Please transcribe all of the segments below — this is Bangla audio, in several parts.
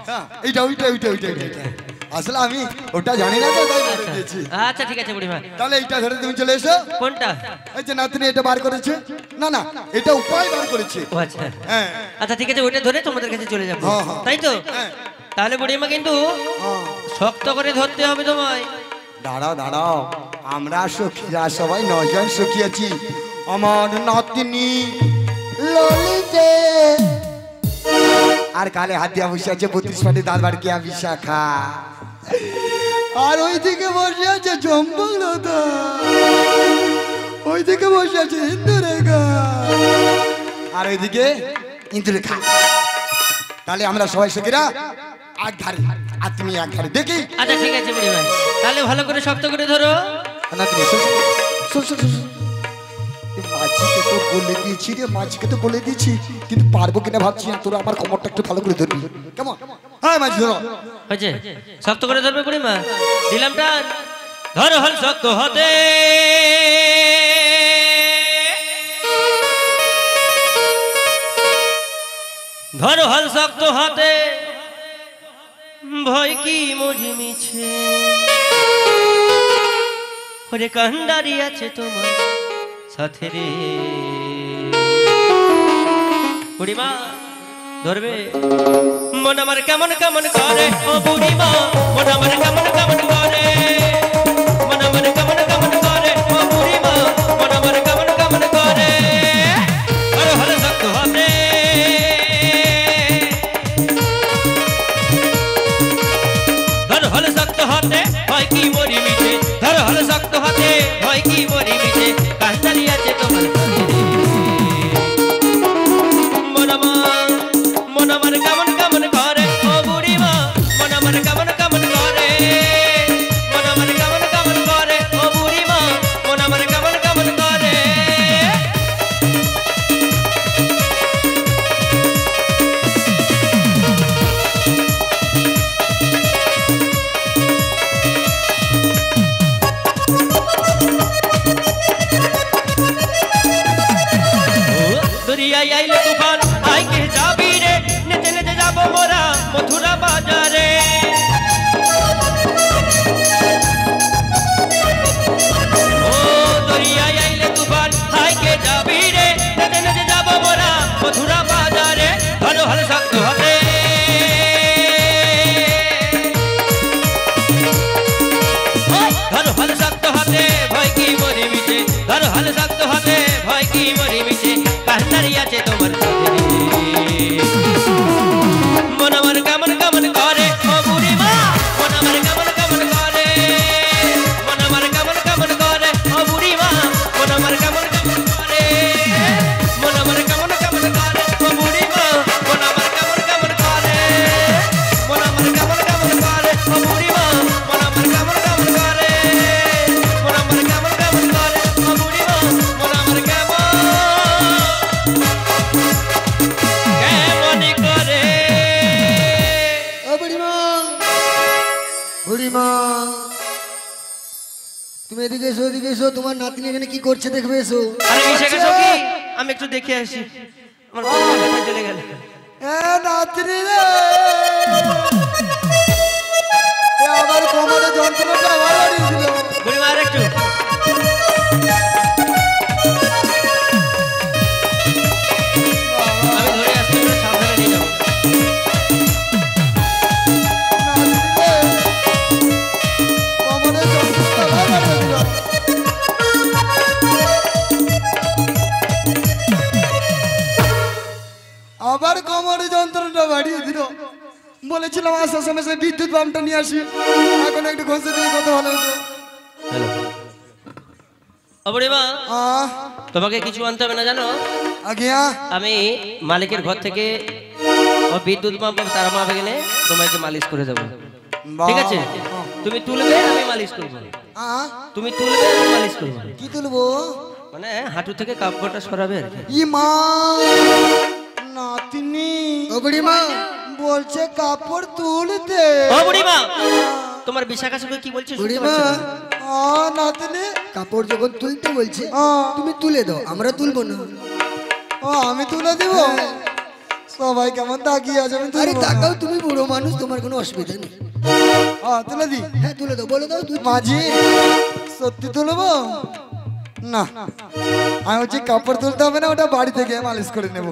হ্যাঁ এইটা ওইটা ওইটা ওইটা আসলে আমি ওটা জানি না তো তাই বলে দিয়েছি। আচ্ছা ঠিক আছে বুড়িমা, তাহলে এইটা ধরে তুমি চলে এসো। কোনটা? এই যে নাতনি এটা বার করেছে, না না এটা উপায় বার করেছে। ও আচ্ছা হ্যাঁ আচ্ছা ঠিক আছে, ওইটা ধরে তোমাদের কাছে চলে যাবো, তাই তো? তাহলে বুড়িমা কিন্তু শক্ত করে ধরতে হবে তোমায়। দাঁড়াও দাঁড়াও, আমরা সখীরা সবাই 9 জন সখী আছি। আমার নাতনি ললিতে আর কালে হাত দিয়া বসে আছে 32 পাটি দাঁত বাড়কিয়া বিশাখা, আর ওইদিকে বসে আছে জম্বলতা, ওইদিকে বসে আছে ইন্দুরেখা, আর ওইদিকে ইন্দুরেখা। তাহলে আমরা সবাই সখীরা এক ধারে আর তুমি এক ধারে দেখি। আচ্ছা ঠিক আছে বুড়িমা, তাহলে ভালো করে শক্ত করে ধরো। নাতনি মাঝিকে তো বলে দিয়েছি রে, মাঝিকে তো বলে দিয়েছি, কিন্তু পারবো কিনা ভাবছি। তোরা আমার কোমরটা একটু ভালো করে ধরবি কেমন? হ্যাঁ মাঝি ধরো। হয়েছে, শক্ত করে ধরবে বুড়িমা। দিলাম টান, ধরো হল শক্ত হতে, ধরো হল শক্ত হাতে, ভয় কি মরি মিছে, ওরে কান্ডারি আছে তোমার সাথে রে। বুড়িমা ধরবে, মন আমার কেমন কেমন করে, ও বুড়িমা মন আমার কেমন কেমন করে, মন আমার কেমন কেমন করে, ও বুড়িমা মন আমার কেমন কেমন করে। ধরো হল শক্ত হাতে, ধরো হল শক্ত হাতে, ভয় কি মরি মিছে, ধরো হল শক্ত হাতে, ভয় কি মরি মিছে, কান্ডারি আছে তোমার সাথে রে। মন আমার কেমন কেমন করে, ও বুড়িমা মন আমার কেমন কেমন করে, মন আমার কেমন কেমন করে, ও বুড়িমা মন আমার কেমন কেমন করে। দরিয়ায় আইলে তুফান আইকে যাবি রে, নেচে নেচে যাবো মোরা মথুরা বাজারে। ও দরিয়ায় আইলে তুফান আইকে যাবি রে, নেচে নেচে যাবো মোরা মথুরা বাজারে। ধরো হল শক্ত হাতে, ধরো হল শক্ত হাতে, ভয় কি মরি মিছে, ধরো হল শক্ত হাতে, ভয় কি মরি মিছে, কান্ডারি আছে তোমার সাথে রে। মন আমার কেমন কেমন করে, ও বুড়িমা মন আমার কেমন কেমন করে, মন আমার কেমন কেমন করে, ও বুড়িমা মন আমার কেমন কেমন করে, মন আমার কেমন কেমন করে, ও বুড়িমা মন আমার কেমন কেমন করে, মন আমার কেমন কেমন করে, ও বুড়িমা মন আমার কেমন কেমন করে, মন আমার কেমন কেমন করে, ও বুড়িমা মন আমার কেমন করে। ও বুড়িমা, বুড়িমা তুমি এদিকে এসো, এদিকে এসো। তোমার নাতনি এখানে কি করছে দেখবে, এসো। আরে মিশে গেছো কি? আমি একটু দেখে আসি, আমার বুড়িমা কোথায় চলে গেল। নাতনি রে, আমার কোমরে যন্ত্রণাটা আবার বাড়িয়েছিল। বুড়িমা আর একটু, আমি ধরে আসতে সাবধানে নিয়ে যাবো। কোমরে যন্ত্রণাটা আবার বাড়িয়েছিল। আবার কোমরে যন্ত্রণাটা বাড়িয়ে দিল। বলেছিলাম আসার সময় সেই বিদ্যুৎ বামটা নিয়ে আসি, এখন একটু ঘষে দিয়ে কত ভালো হতো। ও বুড়িমা, তোমাকে কিছু আনতে হবে না জানো। আগিয়া আমি মালিকের ঘর থেকে ও বিদ্যুৎ মাপ তারা মাপ এনে তোমাকে মালিশ করে দেবো, ঠিক আছে? তুমি তুলবে, আমি মালিশ করবো। তুমি তুলবে, আমি মালিশ করবো। কি তুলবো? মানে হাঁটু থেকে কাপড়টা সরাবে আর কি। ই মা, নাতনি ও বুড়িমা বলছে কাপড় তুলতে। ও বুড়িমা, তোমার বিশাখা সঙ্গে কি বলছে? বুড়িমা নাতনি কাপড় যখন তুলতে বলছে তুমি তুলে দাও, আমরা তুলবো না। ও আমি তুলে দিব? সবাই কেমন তাকিয়ে আছে আমি আরে তুলবো না। তাকাও, তুমি বুড়ো মানুষ, তোমার কোনো অসুবিধা নেই। তুলে দি হ্যাঁ তুলে দাও, বলে দাও তুই। মাঝি সত্যি তুলবো না, আমি হচ্ছে কাপড় তুলতে হবে না, ওটা বাড়ি থেকে মালিশ করে নেব।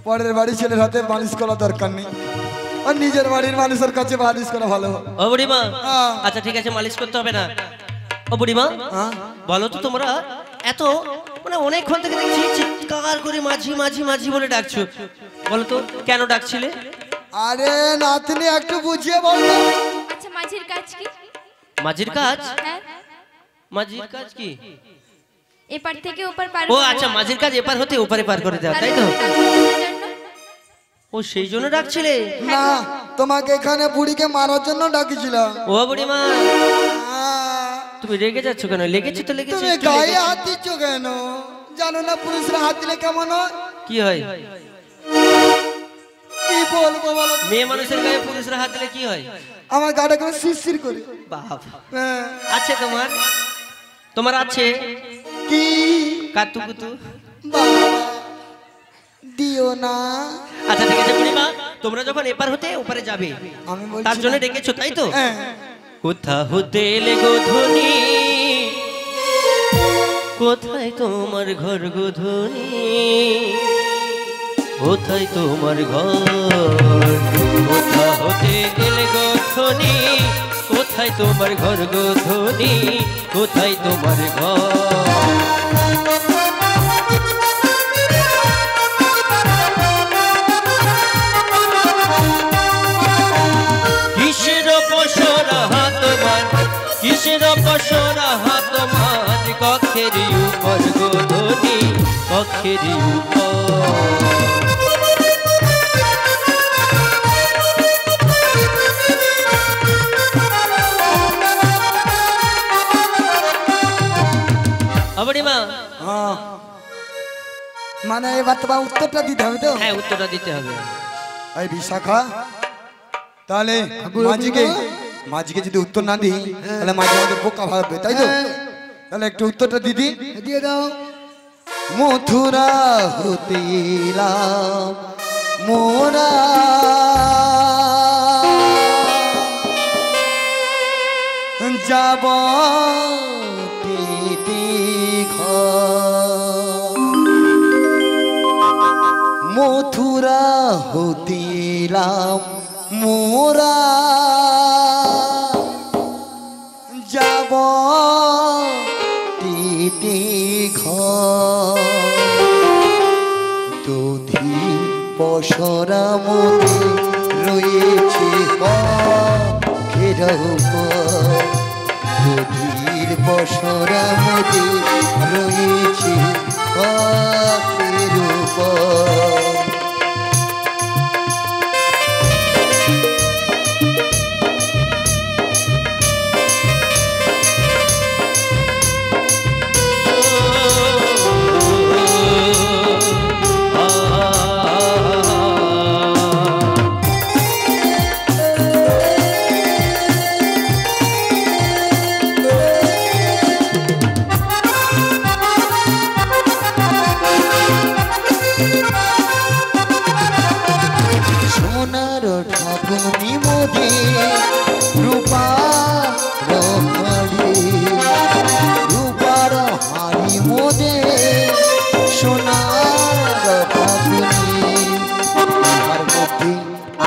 পরের বাড়ি ছেলের হাতে মালিশ করা দরকার নেই, আর নিজের বাড়ির মানুষের কাছে মালিশ করা ভালো। ও বুড়িমা হ্যাঁ। আচ্ছা ঠিক আছে, মালিশ করতে হবে না। ও বুড়িমা হ্যাঁ? বলো তো, তোমরা এত মানে অনেকক্ষণ থেকে দেখছি চিৎকার করে মাঝি মাঝি মাঝি বলে ডাকছো, বলো তো কেন ডাকছিলে? আরে নাতনি একটু বুঝিয়ে বলতো। আচ্ছা মাঝির কাজ কি? মাঝির কাজ? হ্যাঁ, মাঝির কাজ কি? এপার থেকে ওপার পার ও আচ্ছা, মাঝির কাজ এপার হতে ওপারে পার করে দেওয়া, তাই তো? ও সেই জন্য ডাকছিলে? না, তোমাকে এখানে বুড়িকে মারার জন্য ডাকিছিলাম। ও বুড়িমা আহ, তুমি রেগে যাচ্ছ কেন? লেগেছে তো লেগেছে, তুমি একটু গায়ে লেগেছে। হাত দিচ্ছ কেন? জানো না পুরুষরা হাত দিলে কেমন হয়? কি হয়? কি বলবো বলো? মেয়ে মানুষের গায়ে পুরুষরা হাত দিলে কি হয়? আমার গাটা কেমন শিরশির করে। বাবা হ্যাঁ। আছে তোমার? তোমার আছে কি কাতুকুতু? বাবা দিও না। আচ্ছা ঠিক আছে বুড়িমা, তোমরা যখন এপার হতে ওপারে যাবে আমি বলছি তার জন্য না। ডেকেছো, তাই তো? হ্যাঁ। কোথা হতে এলে গো ধনী, কোথায় তোমার ঘর গো ধনী, কোথায় তোমার ঘর? কোথা হতে এলে গো ধনী, কোথায় তোমার ঘর গো ধনী, কোথায় তোমার ঘর? কিসের পশরা হাত মান, কিসের পশরা হাত মান, কক্ষের উপর গো ধনী, কক্ষের উপর। বুড়িমা হ্যাঁ। মানে এবার তোমার উত্তরটা দিতে হবে তো? হ্যাঁ উত্তরটা দিতে হবে। এই বিশাখা, তাহলে মাঝিকে যদি উত্তর না দিই তাহলে মাঝি আমাদের বোকা ভাববে, তাই তো? তাহলে একটু উত্তরটা দিদি দিয়ে দাও। মথুরা হতে এলাম মোরা, যাব পেটে ঘর। মথুরা হতে এলাম মোরা, যাব পেটে ঘর। দধি পসরা মধ্যে রয়েছে পথের উপর, দধির পসরা মধ্যে রয়েছে পথের উপর। সোনার ঠাকুনি মোদে রূপার হাড়ি, রূপার হাড়ি মোদে সোনার ঠাকুনি। ইহার মধ্যে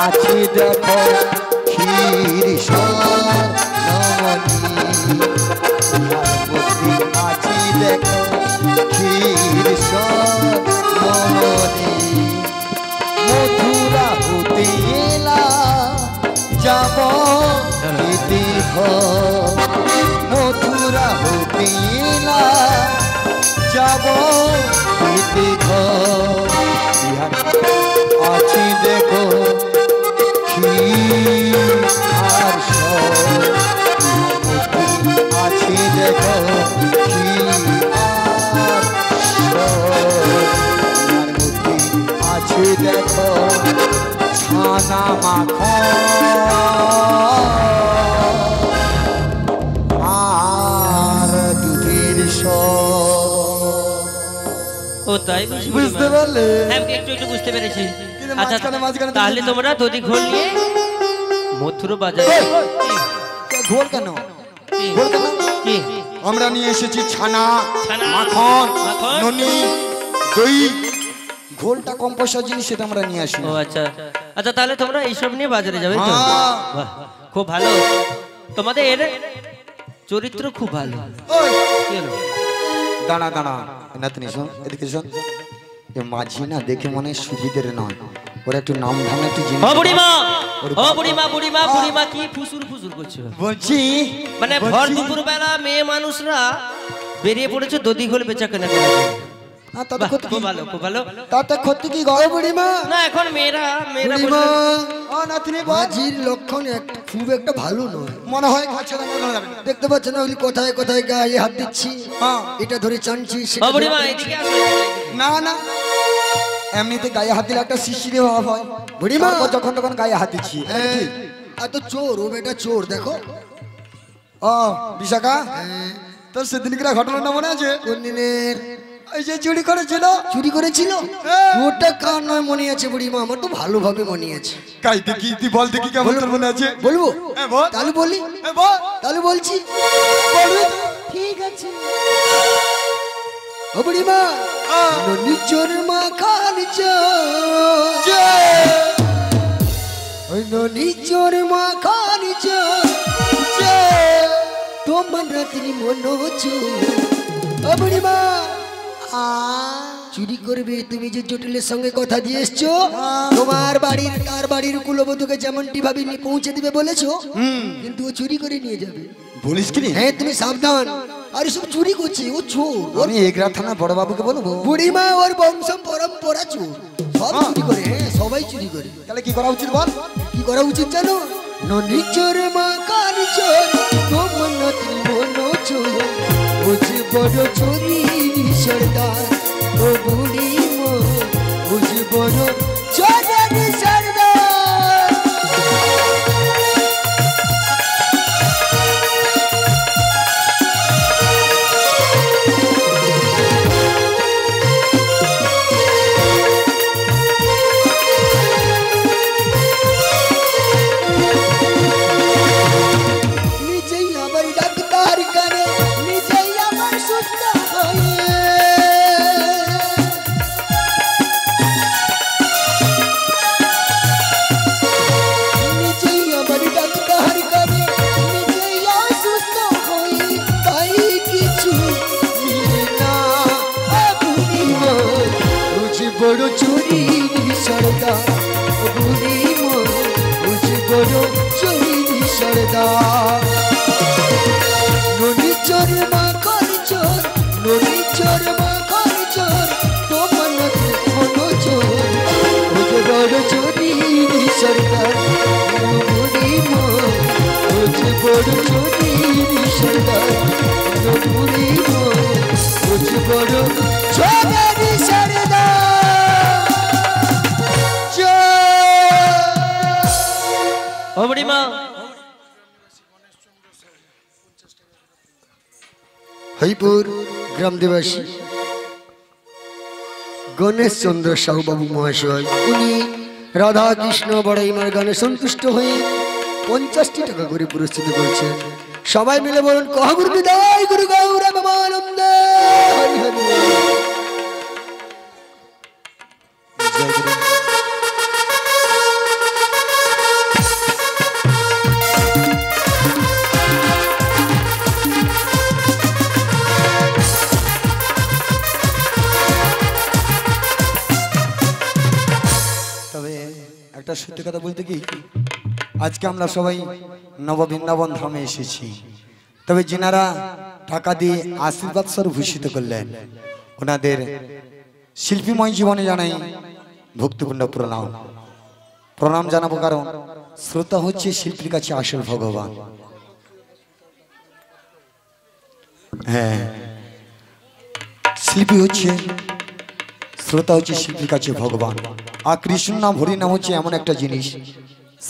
আছে দেখো ক্ষীর নমনি, ইহার মধ্যে আছে দেখো ক্ষীর নমনি। মথুরা হতে এলাম যাব পেটে ঘর, মথুরা হতে এলাম যাব পেটে ঘর। ইহার আছে দেখো ক্ষীর আর সর, ইহার মধ্যে আছে দেখো ক্ষীর আর সর। ইহার মধ্যে আছে দেখো ছানা মাখন আর দুধের সর। ও তাই বুঝি বুঝতে বুড়িমা? পারলে? হ্যাঁ একটু একটু বুঝতে পেরেছি। কিন্তু আচ্ছা মাঝখানে মাঝখানে তাহলে তোমরা দধি ঘোল নিয়ে মথুর বাজারে ঘোল কেন কি? ঘোল কেন কি আমরা নিয়ে এসেছি ছানা ছানা, মাখন মাখন, ননি দই ঘোলটা কম পয়সার জিনিস সেটা আমরা নিয়ে আসি ও আচ্ছা আচ্ছা তাহলে তোমরা এইসব নিয়ে বাজারে যাবে তো হ্যাঁ। বাহ, খুব ভালো তোমাদের চরিত্র খুব ভালো ওই কি হলো? দাঁড়া দাঁড়া নাতনি শোন এদিকে শোন এ মাঝি না দেখে মনে হয় সুবিধের নয় ওরা একটু নাম ধাম একটু জিনিস ও বুড়িমা ও বুড়িমা বুড়িমা বুড়িমা কি ফুসুর ফুসুর করছো বলছি মানে ভর দুপুর বেলা মেয়ে মানুষরা বেরিয়ে পড়েছে দধি ঘোল বেচা কেনা করে তাতে বাহ, ক্ষতি খুব কি ভালো খুব ভালো তাতে ক্ষতি কি গো বুড়িমা না এখন মেয়েরা বুড়িমা ও নাতনি বল মাঝির লক্ষণ খুব একটা ভালো নয়। মনে হয় খাচ্ছে না মনে যাবে দেখতে পাচ্ছ না ওই কোথায় কোথায় গায়ে হাত দিচ্ছি, হ্যাঁ এটা ধরে টানছি ও সেটা বুড়িমা ধরে এদিকে টানছি। আসো না না এমনিতে গায়ে হাত দিলে একটা শিশিরে ভাব হয় বুড়িমা। তারপর যখন তখন গায়ে হাত দিচ্ছি হ্যাঁ, এত চোর ও বেটা চোর দেখো। ও বিশাখা হ্যাঁ, তোর সেদিনকার ঘটনাটা মনে আছে কোন দিনের ওই যে চুরি করেছিল চুরি করেছিল হ্যাঁ। ওটা কার নয় মনে আছে বুড়িমা, আমার তো ভালোভাবে মনে আছে। কাই দেখি তুই বল দেখি কেমন তোর মনে আছে বলবো হ্যাঁ বল তাহলে বলি, হ্যাঁ বল তাহলে বলছি। বলবি ঠিক আছে ও বুড়িমা, নিচর মাখান ওই নিচর মাখান তোমার রাত্রি মনে হচ্ছে ও বুড়িমা চুরি করবে। তুমি যে জটিলের সঙ্গে কথা দিয়ে এসছো, তোমার বাড়ির তার বাড়ির কুলবধূকে যেমনটি ভাবে পৌঁছে দিবে বলেছো, কিন্তু ও চুরি করে নিয়ে যাবে। বলিস কি হ্যাঁ তুমি সাবধান, আর সব চুরি করছে ও চোর। আমি এগরা থানা বড় বাবুকে বলবো বুড়িমা ওর বংশ পরম্পরা চোর, সব চুরি করে। হ্যাঁ সবাই চুরি করে। তাহলে কি করা উচিত বল কি করা উচিত জানো? ননি চোর মা কান চোর তোমার নাতি মনো চোর, বুঝি বড় চোরি সর্দার ও বুড়ি মো, বুঝি বড় চোরি সর্দার। নিজেই আমার ডাক্তার করে, নিজেই আমার সুস্থ হয়ে, নিজেই আমার ডাক্তার করে, নিজেই অসুস্থ হই, তাই কিছু মিলে না বুড়িমা, বুঝি বড় চুরি সর্দার বুড়িমা, বুঝি বড় চুরি সর্দার। ননি চোর মা কর চোর, ননি চোর মা কর চোর তোমার নাতি মনো চোর, বুঝি বড় চুরি সর্দার বুড়িমা, বুঝি বড় চুরি সর্দার বুড়িমা, বুঝি বড় চুরি সর্দার। ও বুড়িমা হরিপুর গ্রাম দেবাসী গণেশ চন্দ্র সাহু বাবু মহাশয়, উনি রাধা কৃষ্ণ বড়াইমার গানে সন্তুষ্ট হয়ে 50টি টাকা করে পুরস্কৃত করছেন। সবাই মিলে বলুন কহ গুরু বিদায় গুরু গৌরা বাবানন্দ হরি হরি। জয় গুরু। তবে একটা সত্যি কথা বলতে কি আজকে আমরা সবাই নববৃন্দাবন ধামে এসেছি, তবে যিনারা টাকা দিয়ে আশীর্বাদ স্বরূপ ভূষিত করলেন ওনাদের শিল্পীময় জীবনে জানাই ভক্তিপূর্ণ প্রণাম। প্রণাম জানাবো কারণ শ্রোতা হচ্ছে শিল্পীর কাছে আসল ভগবান। হ্যাঁ শিল্পী হচ্ছে শ্রোতা হচ্ছে শিল্পীর কাছে ভগবান। আর কৃষ্ণ নাম হরি নাম হচ্ছে এমন একটা জিনিস,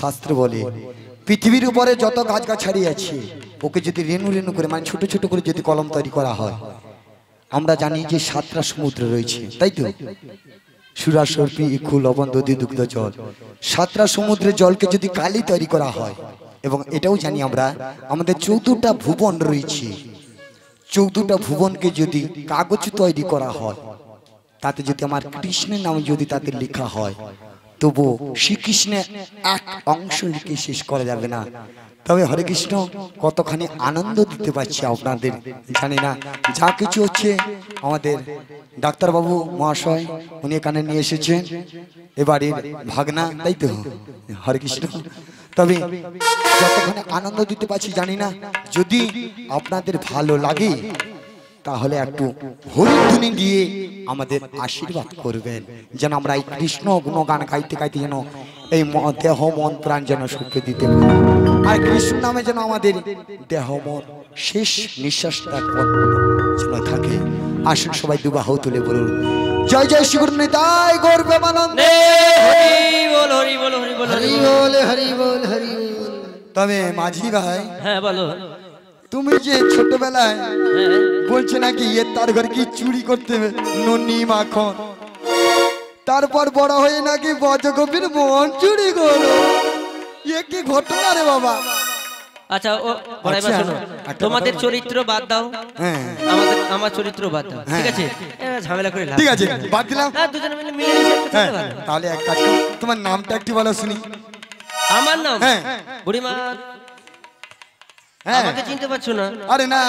শাস্ত্র বলে পৃথিবীর উপরে যত গাছগাছালি আছে ওকে যদি রেণু রেণু করে মানে ছোট ছোট করে যদি কলম তৈরি করা হয়, আমরা জানি যে 7টা সমুদ্র রয়েছে, তাই তো সুরা সর্পি ইক্ষু লবণ দধি দুগ্ধ জল, 7টা সমুদ্রের জলকে যদি কালি তৈরি করা হয়, এবং এটাও জানি আমরা আমাদের 14টা ভুবন রয়েছে, 14টা ভুবনকে যদি কাগজ তৈরি করা হয়, তাতে যদি আমার কৃষ্ণের নাম যদি তাতে লেখা হয়, তবু শ্রীকৃষ্ণের এক অংশ লিখে শেষ করা যাবে না। তবে হরে কৃষ্ণ কতখানি আনন্দ দিতে পারছি আপনাদের জানি না। যা কিছু হচ্ছে আমাদের ডাক্তারবাবু মহাশয় উনি এখানে নিয়ে এসেছেন এবারের ভাগনা, তাই তো হরে কৃষ্ণ। তবে যতখানি আনন্দ দিতে পারছি জানি না, যদি আপনাদের ভালো লাগে তাহলে একটু হরিধ্বনি দিয়ে আমাদের আশীর্বাদ করবেন, যেন আমরা এই কৃষ্ণ গুণগান গাইতে গাইতে যেন এই দেহ মন প্রাণ যেন সুখে দিতে পারি, আর কৃষ্ণ নামে যেন আমাদের দেহ মন শেষ নিঃশ্বাস যেন থাকে। আসুন সবাই দুবাহু তুলে বলুন জয় জয় শ্রী গুরু নিতাই গৌর প্রেমানন্দ। হরি বল হরি বল হরি বল হরি বল হরি বল হরি বল। তবে মাঝি ভাই, হ্যাঁ বলো। তুমি যে ছোটবেলায় বলছে নাকি এর তার ঘরে কি চুরি করতে হবে ননি মাখন, তারপর বড় হয়ে নাকি বজগোপীর মন চুরি করো, এ কি ঘটনা রে বাবা? আচ্ছা ও বড়াই বা শোনো, তোমাদের চরিত্র বাদ দাও, হ্যাঁ আমার চরিত্র বাদ দাও, ঠিক আছে? ঝামেলা করে লাভ ঠিক আছে বাদ দিলাম। হ্যাঁ দুজনে মিলে মিলেমিশে একটু হ্যাঁ থাকলে ভালো। তাহলে এক কাজ করো, তোমার নামটা একটু বলো শুনি। আমার নাম হ্যাঁ বুড়িমা। হ্যাঁ আমাকে চিনতে পারছো না? আরে না,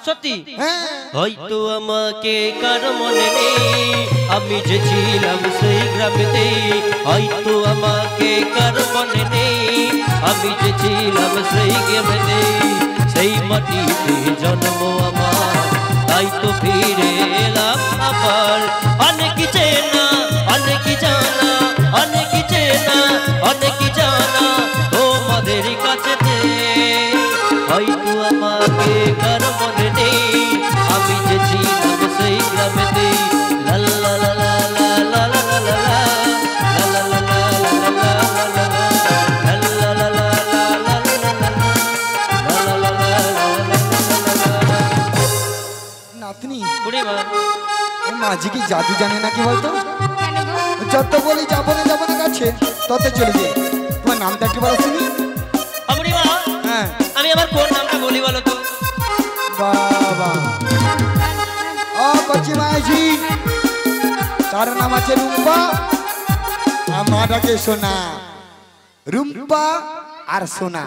সত্যি? হ্যাঁ হয়তো আমাকে কার মনে নেই, আমি যে ছিলাম সেই গ্রামেতে। হয়তো আমাকে কার মনে নেই, আমি যে ছিলাম সেই গ্রামেতে। সেই মাটিতে জন্ম আমার, তাই তো ফিরে এলাম আবার। অনেক চেনা অনেক জানা, অনেক চেনা অনেক জানা তোমাদের কাছেতে। হয়তো আমাকে কার মনে নেই, আমি যে ছিলাম সেই গ্রামেতে। লা লা লা লা লা লা লা লা লা লা লা লা লা লা লা নাতনি বুড়িমা। মাঝি কি জাদু জানে নাকি বলতো? কেন গো? যত বলি যাবো না কাছে তত চলে যায়। তোমার নামটা একটু বলো শুনি। বুড়িমা হ্যাঁ আমি আমার কোন নামটা বলি বলো তো? বাবা ও কচি মাঝি, তার নাম আছে রুম্পা, আমার ডাকে সোনা। রুম্পা আর সোনা,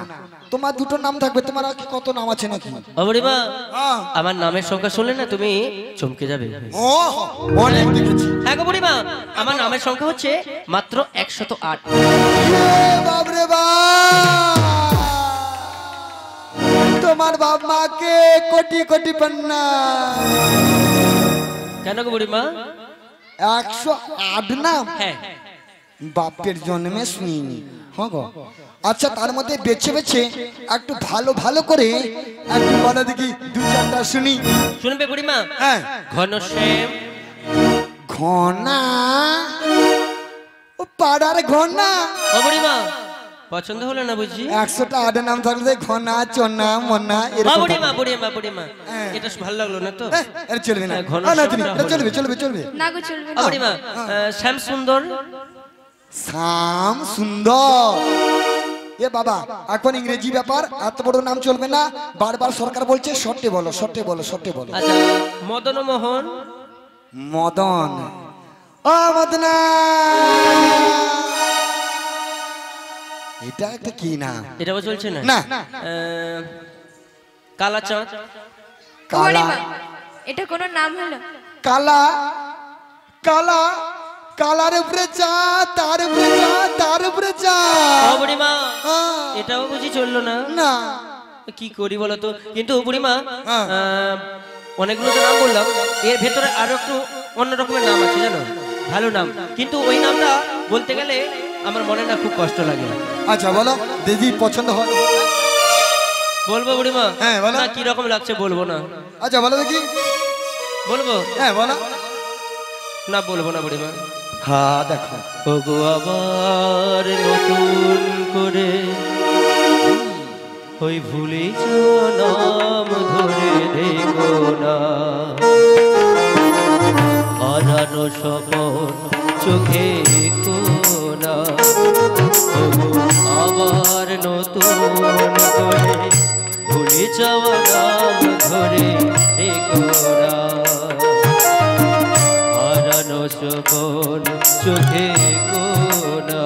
তোমার দুটো নাম থাকবে। তোমার আর কি কত নাম আছে নাকি? বুড়িমা হ্যাঁ। আমার নামের সংখ্যা শুনলে না তুমি চমকে যাবে। ও অনেক দেখেছি। হ্যাঁ গো বুড়িমা, আমার নামের সংখ্যা হচ্ছে মাত্র 108। বাবরে বাপ, তোমার বাপ মাকে কোটি কোটি প্রণাম। কেন গো বুড়িমা? 108 নাম হ্যাঁ বাপের জন্মে শুনিনি। হ্যাঁ গো, আচ্ছা তার মধ্যে বেছে বেছে একটু ভালো ভালো করে একটু বলো দেখি, 2-4টা শুনি। শুনবে বুড়িমা? হ্যাঁ। ঘনশ্যাম, ঘনা, ও পাড়ার ঘনা। ও বুড়িমা পছন্দ হলো না বুঝি? 108 নাম থাকলে ঘনা চনা মনা এরকম। বুড়িমা বুড়িমা বুড়িমা হ্যাঁ। এটা ভালো লাগলো না তো? এর চলবে না। হ্যাঁ, ঘন না তুমি, শ্যামটা চলবে চলবে চলবে। না গো চলবে ও না। বুড়িমা শ্যাম সুন্দর। শ্যাম সুন্দর। এ বাবা এখন ইংরেজি ব্যাপার, এত বড় নাম চলবে না। বারবার সরকার বলছে শর্টে বলো শর্টে বলো শর্টে বলো। আচ্ছা মদন মোহন। মদন, ও মদনা, এটা একটা কি না? এটাও চলছে না? না। কালাচাঁদ। কালা, ওরে মা, এটা কোনো নাম হলো? কালা, কালা, কালার উপরে চা, তার উপরে চা, তার উপরে চা। ও বুড়িমা হ্যাঁ। এটাও বুঝি চললো না? না কি করি বলো তো? কিন্তু বুড়িমা হ্যাঁ। অনেকগুলো তো নাম বললাম, এর ভেতরে আরো একটু অন্য রকমের নাম আছে জানো, ভালো নাম, কিন্তু ওই নামটা বলতে গেলে আমার মনে না খুব কষ্ট লাগে। আচ্ছা বলো দিদি পছন্দ হয়। বলবো বুড়িমা? হ্যাঁ, বলো। না কি রকম লাগছে বলবো না। আচ্ছা বলো দেখি। বলবো? হ্যাঁ বলো। না বলবো না বুড়িমা। হ্যাঁ দেখো, ওগো আবার নতুন করে ওই ভুলে নাম ধরে দেখো না, হারানো স্বপন চোখে কোনা তবু আবার নতুন করে ভুলে যাওয়া নাম ধরে কোনা হারানো সপন চোখে কোনা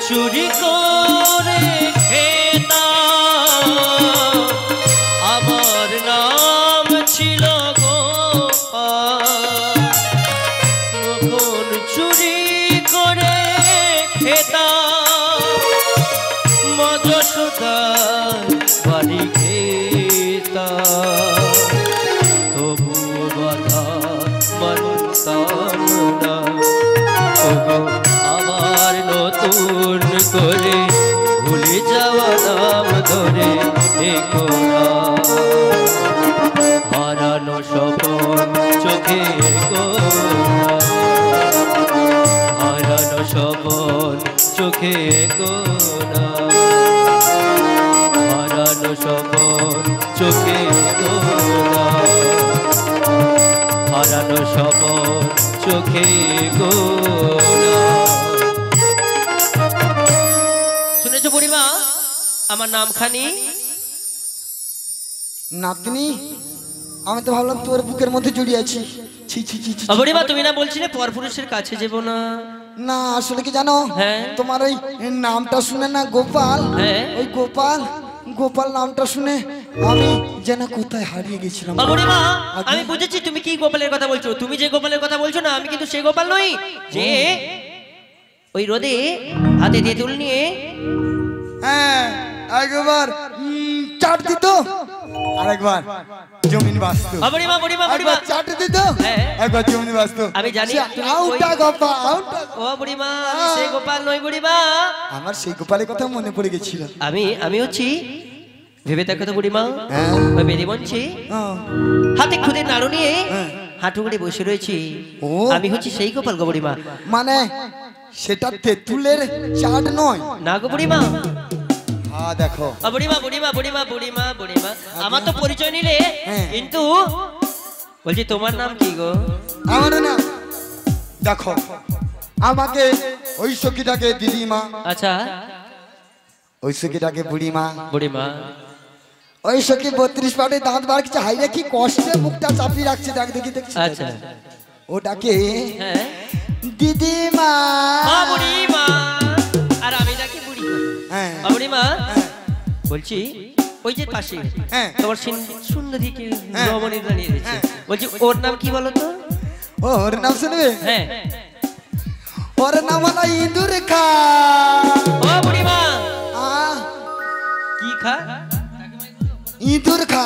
চুরি করে খেতাম আমার নাম ছিল গোপাল চুরি করে খেতাম মধুসূদন বাড়ি খেতাম তবুও বাধা মানতাম না আবার নতুন করে ভুলে যাওয়া নাম ধরে কোনা হারানো স্বপন চোখে কোনা হারানো স্বপন চোখে কোনা হারানো স্বপন চোখে কোনা হারানো স্বপন চোখে কোনা শুনেছো বুড়িমা আমার নামখানি নাতনি আমি তো ভাবলাম তোর বুকের মধ্যে জড়িয়ে আছি ছি ছি ছি ছি। বুড়িমা তুমি না বলছিলে পরপুরুষের কাছে যাবো না না আসলে কি জানো হ্যাঁ। তোমার ওই নামটা শুনে না গোপাল হ্যাঁ। ওই গোপাল গোপাল নামটা শুনে আমি যেন কোথায় হারিয়ে গেছিলাম বুড়িমা আমি বুঝেছি তুমি কি গোপালের কথা বলছো তুমি যে গোপালের কথা বলছো না আমি কিন্তু সেই গোপাল নই যে ওই রোদে হাতে দিয়ে তুল নিয়ে হ্যাঁ একবার চাট দিত আরেকবার জমিন বাস্তু বুড়িমা বুড়িমা বুড়িমা একবার চাট দিত হ্যাঁ। একবার জমিন বাস্তু আমি জানি তুমি আউটা ওই- গোপাল আউটা ও বুড়িমা আমি সেই গোপাল নই বুড়িমা আমার সেই গোপালের কথা মনে পড়ে গেছিল আমি হচ্ছি ভেবে দেখো তো বুড়িমা হ্যাঁ। ওই বেদি বলছি হ্যাঁ। হাতে খুদে নাড়ু নিয়ে হ্যাঁ। হাঁটু করে বসে রয়েছি ও। আমি হচ্ছি সেই গোপাল গো বুড়িমা মানে সেটা তেঁতুলের চাট নয় না গো বুড়িমা হ্যাঁ দেখো বুড়িমা বুড়িমা বুড়িমা বুড়িমা বুড়িমা আমার তো পরিচয় নিলে হ্যাঁ। কিন্তু বলছি তোমার নাম কি গো আমার না দেখো আমাকে ওই সখীটাকে দিদিমা আচ্ছা ওই সখীটাকে বুড়িমা বুড়িমা ওই সখী 32 পাটে দাঁত বার কিছু হাইরে কি কষ্টে মুখটা চাপিয়ে রাখছে দেখ দেখি দেখছি আচ্ছা ওটাকে হ্যাঁ দিদিমা বুড়িমা আর আমি ডাকি বুড়িমা হ্যাঁ বুড়িমা হ্যাঁ। বলছি ওই যে পাশে হ্যাঁ। তোমার সুন্দরী কি হ্যাঁ। রমণী দাঁড়িয়ে রয়েছে হ্যাঁ। বলছি ওর নাম কি বলো তো ওর নাম শুনবে হ্যাঁ ওর নাম হলো ইঁদুর খা ও বুড়িমা আহ, কি খা ইঁদুর খা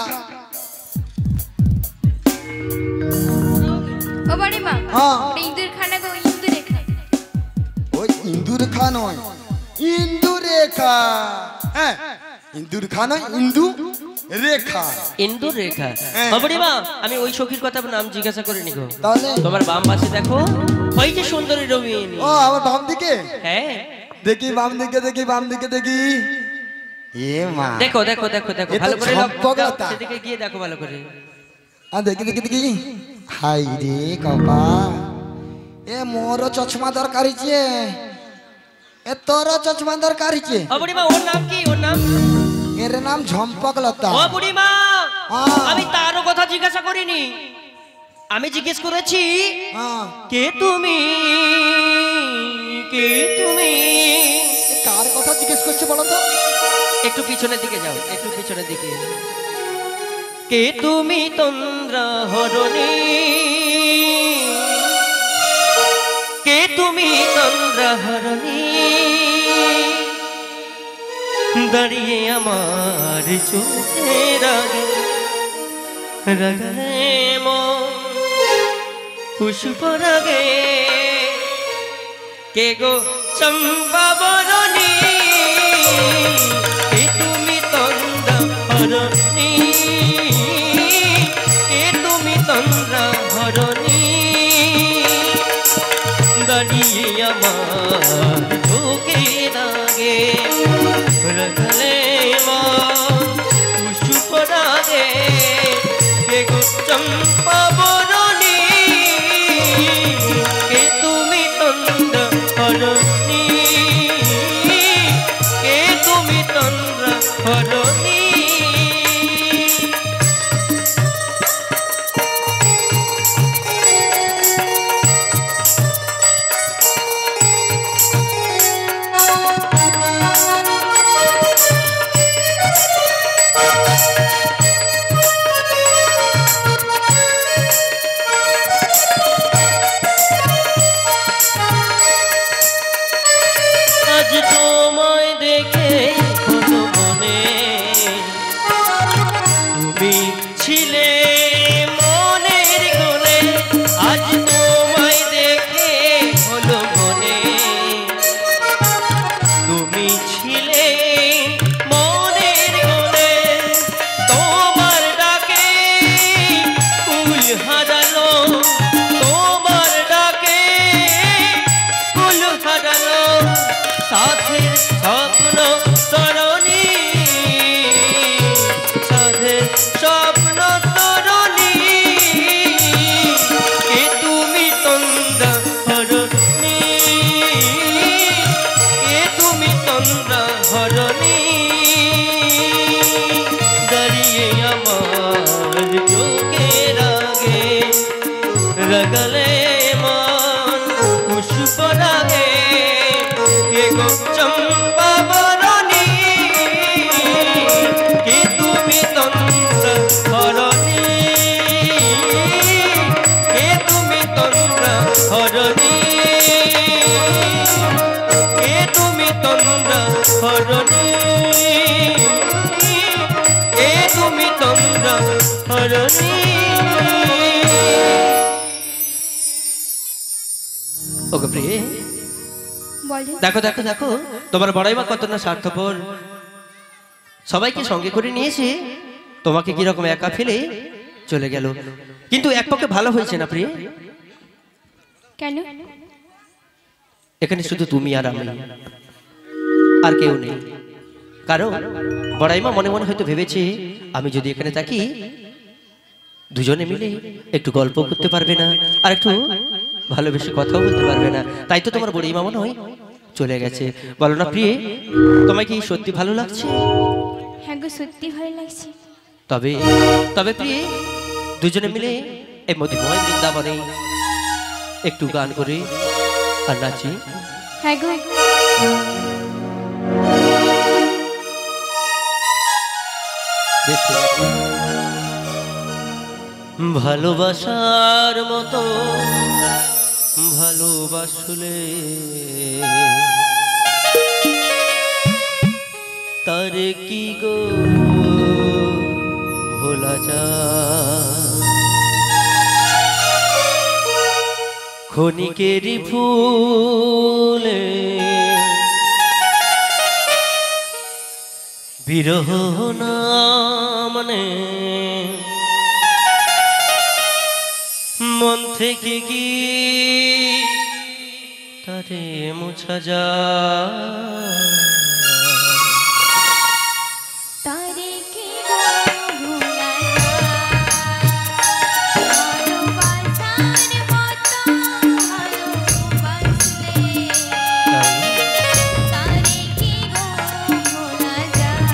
ও বাড়ি মা হ্যাঁ। ওটা ইঁদুর খানা গো ইঁদুরে খায় ওই ইঁদুর খা নয় ইন্দু রেখা হ্যাঁ ইন্দুর খা নয় ইন্দু রেখা ইন্দুর রেখা হ্যাঁ। ও বুড়িমা আমি ওই সখীর কথা নাম জিজ্ঞাসা করে নিগো তাহলে তোমার বাম পাশে দেখো ওই যে সুন্দরী রমণী ও আমার বাম দিকে হ্যাঁ দেখি বাম দিকে দেখি বাম দিকে দেখি এ মা দেখো দেখো দেখো দেখো এ তো ভালো করে ঝকঝকাতা। সেদিকে গিয়ে দেখো ভালো করে দেখি দেখি দেখি হাই রে কপা এ মোর চশমা দরকার হইছে এ তোর চশমা দরকার হইছে ও বুড়িমা ওর নাম কি ওর নাম এর নাম ঝম্পকলতা ও বুড়িমা হ্যাঁ। আমি তারও কথা জিজ্ঞাসা করিনি আমি জিজ্ঞেস করেছি হ্যাঁ কে তুমি কে তুমি এ কার কথা জিজ্ঞেস করছে বলো তো একটু পিছনের দিকে যাও একটু পিছনের দিকে কে তুমি তন্দ্রা হরণী কে তুমি তন্দ্রা হরণী দাঁড়িয়ে আমার চোখে রাগে রাগে পুষ্প রাগে কে গো চম্পা বরণী কে তুমি তন্দ্রা হরণী কে তুমি তন্দ্রা হরণী দাঁড়িয়ে আমার ঢোকে লাগে রাখলে মা পুষ্প রাগে কে গো চম্পা বরণী কে তুমি তন্দ্রা হরণী কে তুমি তন্দ্রা হরণী আজ তোমায় দেখে হলো মনে তুমি ছিলে মনের কোণে আজ তোমায় দেখে হলো মনে তুমি ছিলে মনের কোণে তোমার ডাকে ফুল হারালো তোমার ডাকে ফুল হারালো সাথের স্বপ্ন তরণী সাথের স্বপ্ন তরণী কে তুমি তন্দ্রা হরণী কে তুমি তন্দ্রা হরণী দাঁড়িয়ে আমার চোখে রাগে রাগলে মন পুষ্প রাগে কে গো চম্পা বরণী কে তুমি তন্দ্রা হরণী কে তুমি তন্দ্রা হরণী কে তুমি তন্দ্রা হরণী কে তুমি তন্দ্রা হরণী ওকে প্রিয়ে বলে দেখো দেখো দেখো তোমার বড়াই মা কত না স্বার্থপর সবাইকে সঙ্গে করে নিয়েছে তোমাকে কিরকম একা ফেলে চলে গেল কিন্তু এক পক্ষে ভালো হয়েছে না প্রিয় কেন? এখানে শুধু তুমি আর আমি আর কেউ নেই কারণ বড়াই মা মনে মনে হয়তো ভেবেছে আমি যদি এখানে থাকি দুজনে মিলে একটু গল্প করতে পারবে না আর একটু ভালোবেসে কথাও বলতে পারবে না তাই তো তোমার বড়ি মা মনে হয় চলে গেছে বলো না প্রিয়ে তোমায় কি সত্যি ভালো লাগছে? হ্যাঁ গো সত্যি ভালো লাগছে। তবে তবে প্রিয়ে দুজনে মিলে এই মধুময় বৃন্দাবনে একটু গান করে আর নাচি। হ্যাঁ গো বেশ ঠিক আছে। ভালোবাসার মতো ভালোবাসলে তারে কি গো ভোলা যায় ক্ষণিকেরই ফুলে বিরহ না মানে মন থেকে কি তারে মুছা যায় তারে কি গো ভোলা যায় ভালোবাসার মতো ভালোবাসলে তারে কি গো ভোলা যায়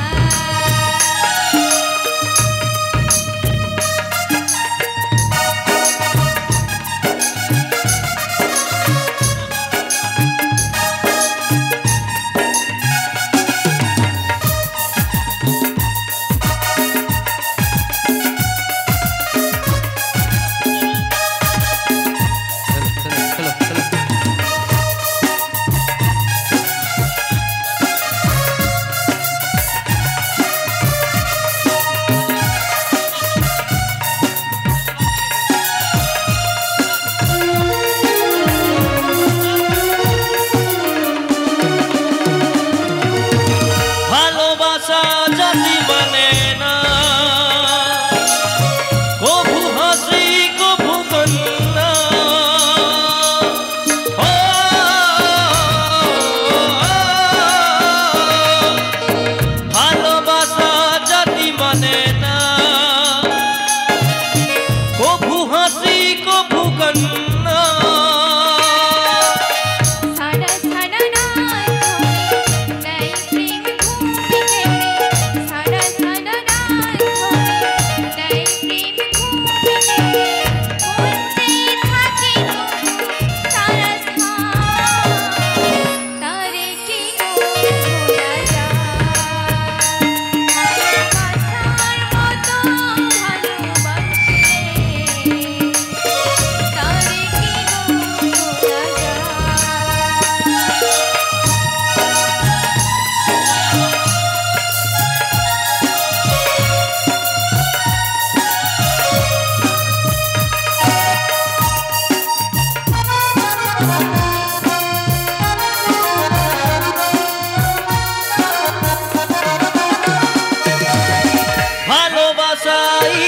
ভালোবাসা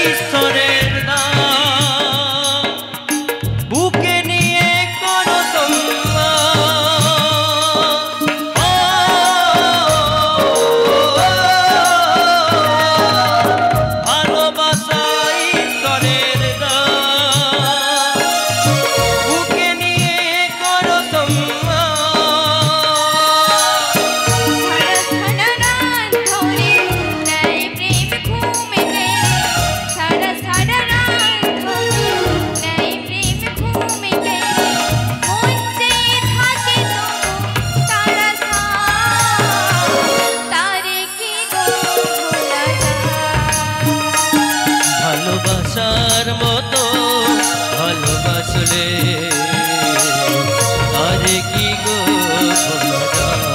ঈশ্বরের দান, বুকে নিয়ে করো ভালোবাসা ঈশ্বরের দান, বুকে নিয়ে করো ভালোবাসার মতো ভালোবাসলে আরে কি গো ভোলা যায়।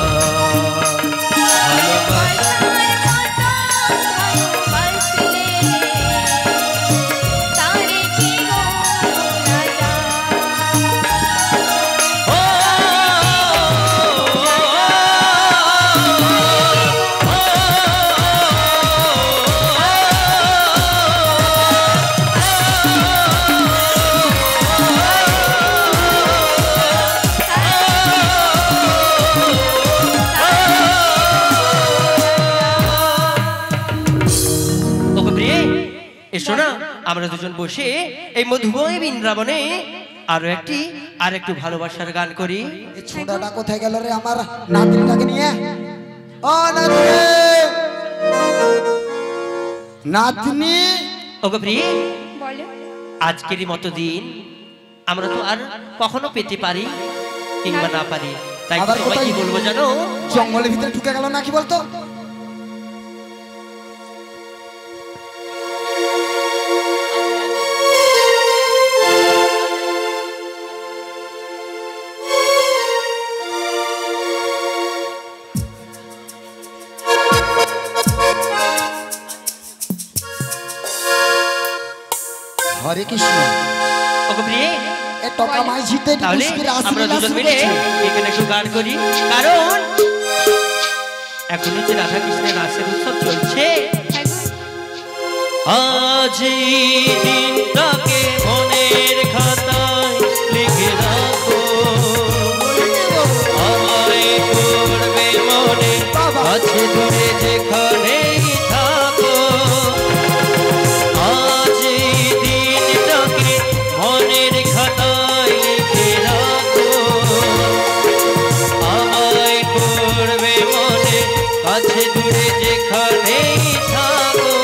এসো না আমরা দুজন বসে এই মধুময় বৃন্দাবনে আর একটু ভালোবাসার গান করি। এই ছোটাটা কোথায় গেল রে আমার নাতনিটাকে নিয়ে? ও নাতনি, নাতনি। ওগো প্রিয়ে, বলো আজকেরই মতো দিন আমরা তো আর কখনো পেতে পারি কিংবা না পারি, তাই আবার তোমায় কি কোথায়? বলবো জানো? জঙ্গলের ভিতরে ঢুকে গেল নাকি বলতো? হরে কৃষ্ণ। ওগো প্রিয়ে, এ টকা মাই জিতে তাহলে আমরা দুজন মিলে এখানে একটু গান করি, কারণ এখন হচ্ছে রাধা কৃষ্ণের রাসের উৎসব চলছে। আজ এই দিনটাকে মনের খাতায় লিখে রাখো, আমায় করবে মনে আছে দূরে যেখানেই থাকো। আজ এই দিনটাকে মনের খাতায় লিখে রাখো, আমায় করবে মনে আছে দূরে যেখানেই থাকো।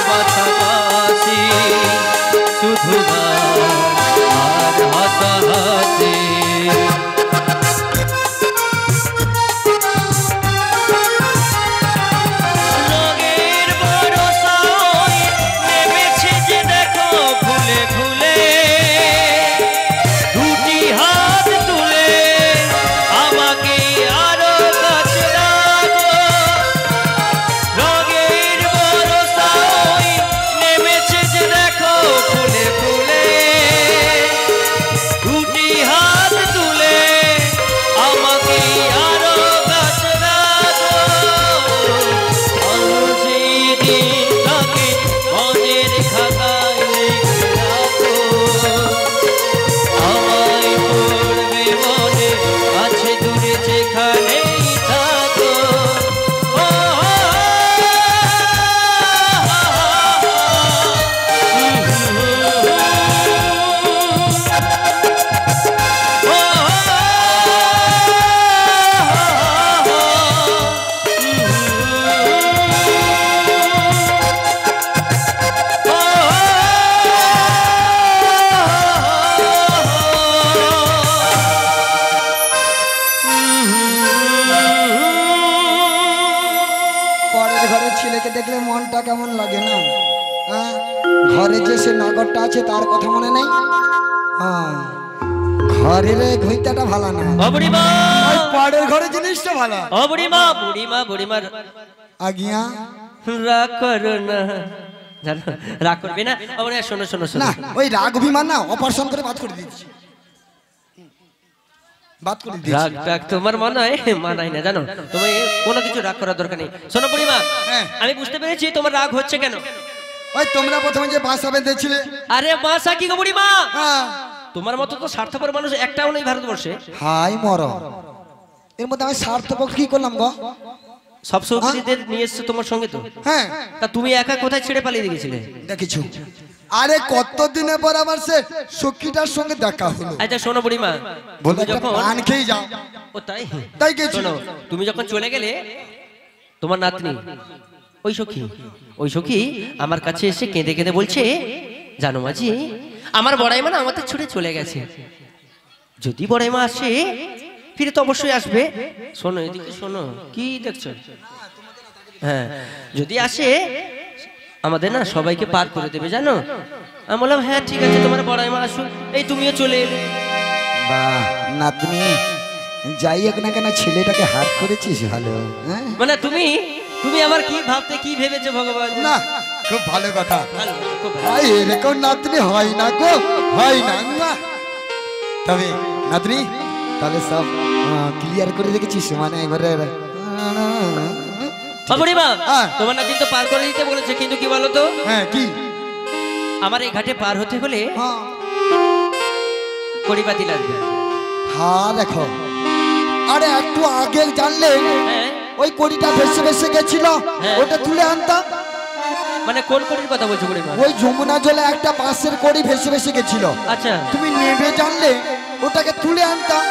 বাছাবাছি শুধু আর হাসাহাসি রঙের বরসায় নেমেছে যে দেখো ফুলে ফুলে দুটি হাত তুলে আমাকে আরো কাছে রাখো রঙের বরসায় নেমেছে যে দেখো ফুলে ফুলে দুটি হাত তুলে আমাকে আরো কাছে রাখো আলো সেই দিনটাকে মনের খাতায় লিখে রাখো আমায় পড়বে মনে আছে দূরে যেখানেই থাকো ও পরের ঘরের ছেলেকে দেখলে মনটা কেমন লাগে না? হ্যাঁ, ঘরে যে সে নগরটা আছে তার কথা মনে নেই? হ্যাঁ, ঘরের এই ঘুইতাটা ভালো না, বুড়িমা ওই পরের ঘরের জিনিসটা ভালো। ও বুড়িমা বুড়িমা বুড়িমা আগিয়া রাগ করো না জানো রাগ করবে না ও বুড়িমা শোনো শোনো শোনো না, ওই রাগ অভিমান না অপারেশন করে বাদ করে দিচ্ছি, বাদ করে দিচ্ছি। রাগ টাগ তোমার মনে হয় মানাই না জানো, তুমি কোনো কিছু রাগ করার দরকার নেই। শোনো বুড়িমা হ্যাঁ। আমি বুঝতে পেরেছি তোমার রাগ হচ্ছে কেন। ওই তোমরা প্রথমে যে বাসা বেঁধেছিলে, আরে বাসা কি গো বুড়িমা, হ্যাঁ, তোমার মতো তো স্বার্থপর মানুষ একটাও নেই ভারতবর্ষে। হাই মর, এর মধ্যে আমি স্বার্থপর কি করলাম গো? সব সৌকর্যদের নিয়ে এসছো তোমার সঙ্গে তো, হ্যাঁ, তা তুমি একা কোথায় ছেড়ে পালিয়ে গেছিলে? দেখিছো, আরে কতদিনের পর আবার সে সখীটার সঙ্গে দেখা হলো। আচ্ছা শোনো বুড়িমা, বলে তুমি যখন পান খেয়ে যাও, ও তাই তাই গেছি। শোনো, তুমি যখন চলে গেলে তোমার নাতনি ওই সখী আমার কাছে এসে কেঁদে কেঁদে বলছে, জানো মাঝি আমার বড়াইমা না আমাদের ছুটে চলে গেছে, যদি বড়াইমা আসে ফিরে তো অবশ্যই আসবে। শোনো এদিকে শোনো, কি দেখছো? হ্যাঁ, যদি আসে আমাদের না সবাইকে পার করে দেবে জানো। আমি বললাম হ্যাঁ ঠিক আছে, তোমার বড়াইমা আসুক, এই তুমিও চলে এলে। বাহ নাতনি, যাই হোক না কেন ছেলেটাকে হাত করেছিস ভালো, হ্যাঁ? মানে তুমি আমার কি ভাবতে কি ভেবেছো ভগবান? না, খুব ভালো কথা। ভালো, খুব ভালো। ভাই এরকম নাতনি হয় না গো, হয় না না। তবে নাতনি তাহলে সব ক্লিয়ার করে রেখেছিস, মানে এবারে বুড়িমা হ্যাঁ। তোমার নাতিন তো পার করে দিতে বলেছে, কিন্তু কি বলো তো, হ্যাঁ কি? আমার এই ঘাটে পার হতে হলে হ্যাঁ, কড়িপাতি লাগবে। হ্যাঁ দেখো, আরে একটু আগে জানলে হ্যাঁ, ওই কড়িটা ভেসে ভেসে গেছিল, হ্যাঁ। ওটা তুলে আনতাম। মানে কোন কড়ির কথা বলছো বুড়িমা? ওই যমুনা জলে একটা বাঁশের কড়ি ভেসে ভেসে গেছিল, আচ্ছা তুমি নেবে জানলে ওটাকে তুলে আনতাম।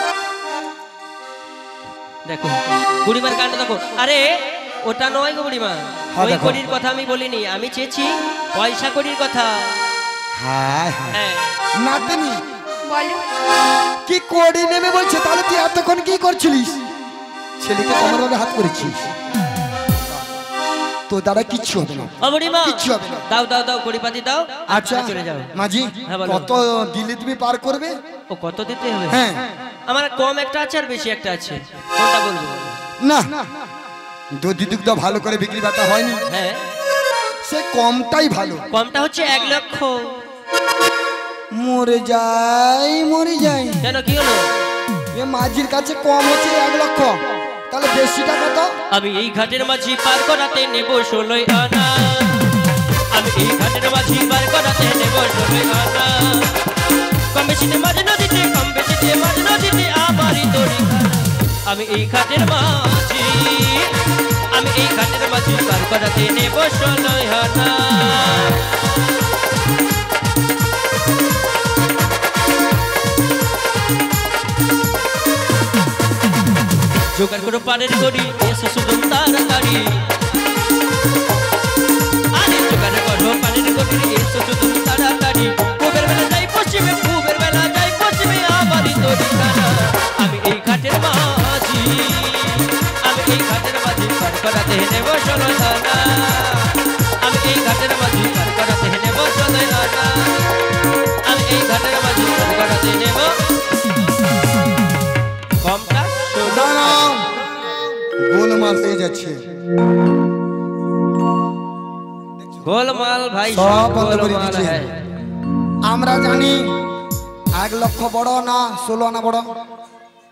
দেখো বুড়িমার কাণ্ড দেখো। আরে ওটা নয় গো বুড়িমা, হ্যাঁ, ওই দেখো। কড়ির কথা আমি বলিনি, আমি চেয়েছি পয়সা কড়ির কথা। হ্যাঁ হ্যাঁ, হ্যাঁ, নাতনি বলো কি কড়ি নেবে বলছে, তাহলে তুই এতক্ষণ কি করছিলিস? ছেলেকে কেমন ভাবে হাত করেছিস? তো দ্বারা কিচ্ছু হবে না, ও বুড়িমা কিচ্ছু হবে না। দাও দাও দাও কড়িপাতি দাও, আচ্ছা চলে যাও। মাঝি, হ্যাঁ, বলো। কত দিলে তুমি পার করবে? ও কত দিতে হবে? হ্যাঁ, আমার কম একটা আছে আর বেশি একটা আছে, কোনটা বলবো? না দধি দুগ্ধ ভালো করে বিক্রি বাটা হয়নি, হ্যাঁ, সে কমটাই ভালো। কমটা হচ্ছে 1 লক্ষ। মরে যাই মরে যাই, কেন কি হলো? এ মাঝির কাছে কম হচ্ছে 1 লক্ষ, তাহলে বেশিটা কত? আমি এই ঘাটের মাঝি পার করাতে নেব 16 আনা, আমি এই ঘাটের মাঝি পার করাতে নেব 16 আনা, কম বেশিতে মাঝ নদীতে, কম বেশিতে মাঝ নদীতে আমারই তরি খানা। আমি এই ঘাটের মাঝি, আমি এই ঘাটের মাঝি পার করাতে নেব 16 আনা। জোগাড় করো পারের করি, এসো শুধু তাড়াতাড়ি, আরে জোগাড় করো করাতে নেব 16 আনা আমি এই ঘাটের মাঝি পার করাতে নেব 16 আনা আমি এই ঘাটের মাঝি পার করাতে নেব কমটা 16 না গোলমাল হয়ে যাচ্ছে গোলমাল ভাই সব বন্ধ করে গোলমাল দিচ্ছে। হ্যায় আমরা জানি 1 লক্ষ বড় না 16 আনা বড়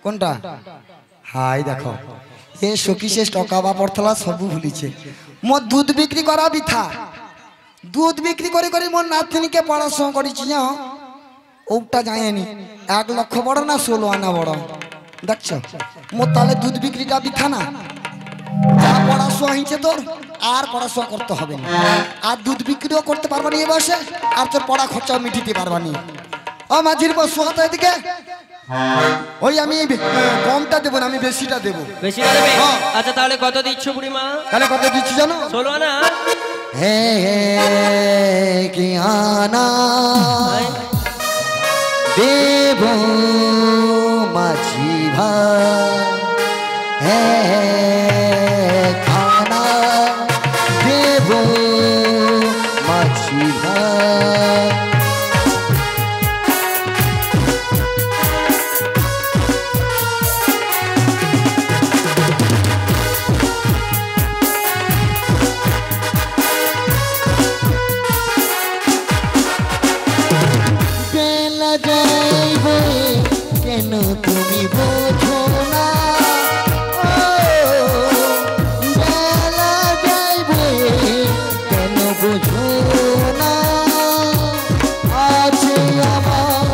কোনটা হাই দেখো এ সখী শেষ টকা বা পড়তলা সবু ভুলিছে মোর দুধ বিক্রি করা বিথা দুধ বিক্রি করে করে মোর নাতনিকে পড়াশোনা করেছি না ওটা জানেনি 1 লক্ষ বড় না 16 আনা বড় দেখছো মোর তাহলে দুধ বিক্রিটা বিথা না যা পড়াশোনা হয়েছে তোর আর পড়াশোনা করতে হবে না আর দুধ বিক্রিও করতে পারবা না এ বসে আর তোর পড়া খরচাও মিটিতে পারবা না ও মাঝির বসু হাতে এদিকে ওই আমি কমটা দেবো না আমি বেশিটা দেবো বেশি দেবে হ্যাঁ। আচ্ছা তাহলে কত দিচ্ছ বুড়িমা তাহলে কত দিচ্ছি জানো 16 আনা হে কি আনা দেব মাঝি ভাই হে খানা দেব মাঝি ভাই বেলা যাইবে কেন তুমি বোঝো না বেলা যাইবে কেন বোঝো না আছে আমার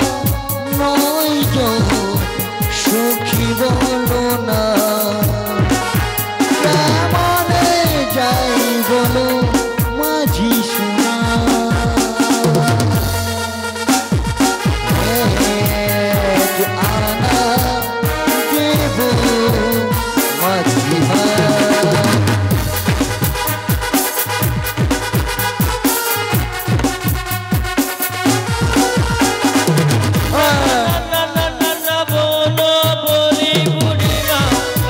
নয় সুখী বলো না কেমনে যাই বলো মাঝি শোনা আনা দেব মাঝি ভাই না না না না বলো বলি বুড়িমা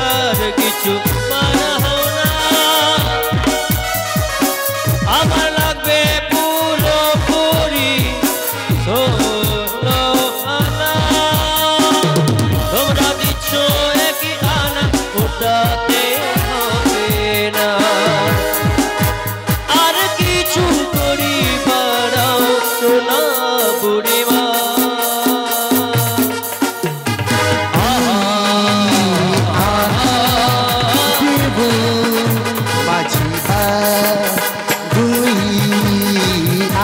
আর কিছু মানা হও না আমার লাগবে পুরোপুরি 16 আনা তোমরা দিচ্ছ একই আনা ওটাতে হবে না আর কিছু করি বাড়াও সোনা বুড়িমা দেব মাঝি ভাই দুই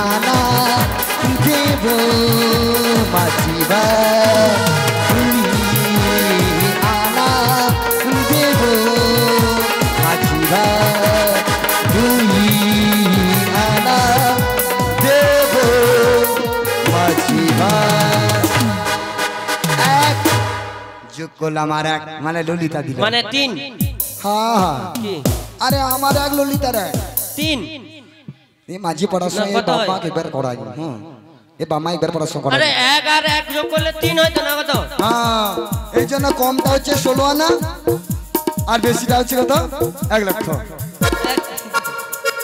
আনা দেব মাঝি ভাই দুই আনা দেব মাঝি ভাই দুই আনা দেব মাঝি ভাই এক যোগ করলাম আর এক মানে ললিতা দিল মানে 3 হ্যাঁ কি আরে আমার এক ললিতার এক 3 এই মাঝি পড়াশোনা না, এই কত হয়? বাবা একবার করাই এ বাবা একবার পড়াশোনা করাই আরে 1 আর 1 যোগ করলে 3 হয়তো না কত হ্যাঁ এই জন্য কমটা হচ্ছে 16 আনা আর বেশিটা হচ্ছে কত 1 লক্ষ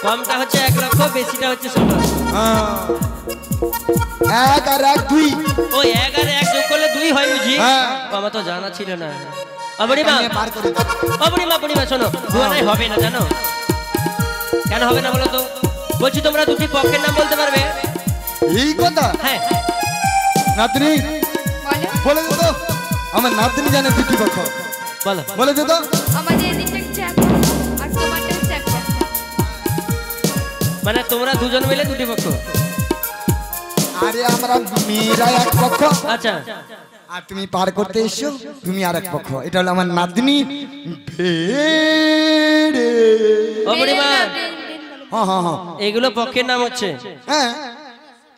কমটা হচ্ছে 1 লক্ষ বেশিটা হচ্ছে 16 হ্যাঁ 1 আর 1 2 ও 1 আর 1 যোগ করলে 2 হয় বুঝি হ্যাঁ। আমার তো জানা ছিল না বুড়িমা পার করে দাও। বুড়িমা শোনো দুয়ানাই হবে না জানো কেন হবে না বলো তো বলছি তোমরা দুটি পক্ষের নাম বলতে পারবে এই কথা হ্যাঁ নাতনি বলো বলে দে তো আমার নাতনি জানে দুটি পক্ষ বলো বলে দে তো আমাদের এদিকটা হচ্ছে একটা আর তোমারটা হচ্ছে একটা মানে তোমরা দুজন মিলে দুটি পক্ষ আরে আমরা মেয়েরা এক পক্ষ আচ্ছা আর তুমি পার করতে এসো তুমি আর এক পক্ষ এটা হলো আমার নাতনি ভেড়ে ও বুড়িমা হ্যাঁ হ্যাঁ হ্যাঁ এগুলো পক্ষের নাম হচ্ছে হ্যাঁ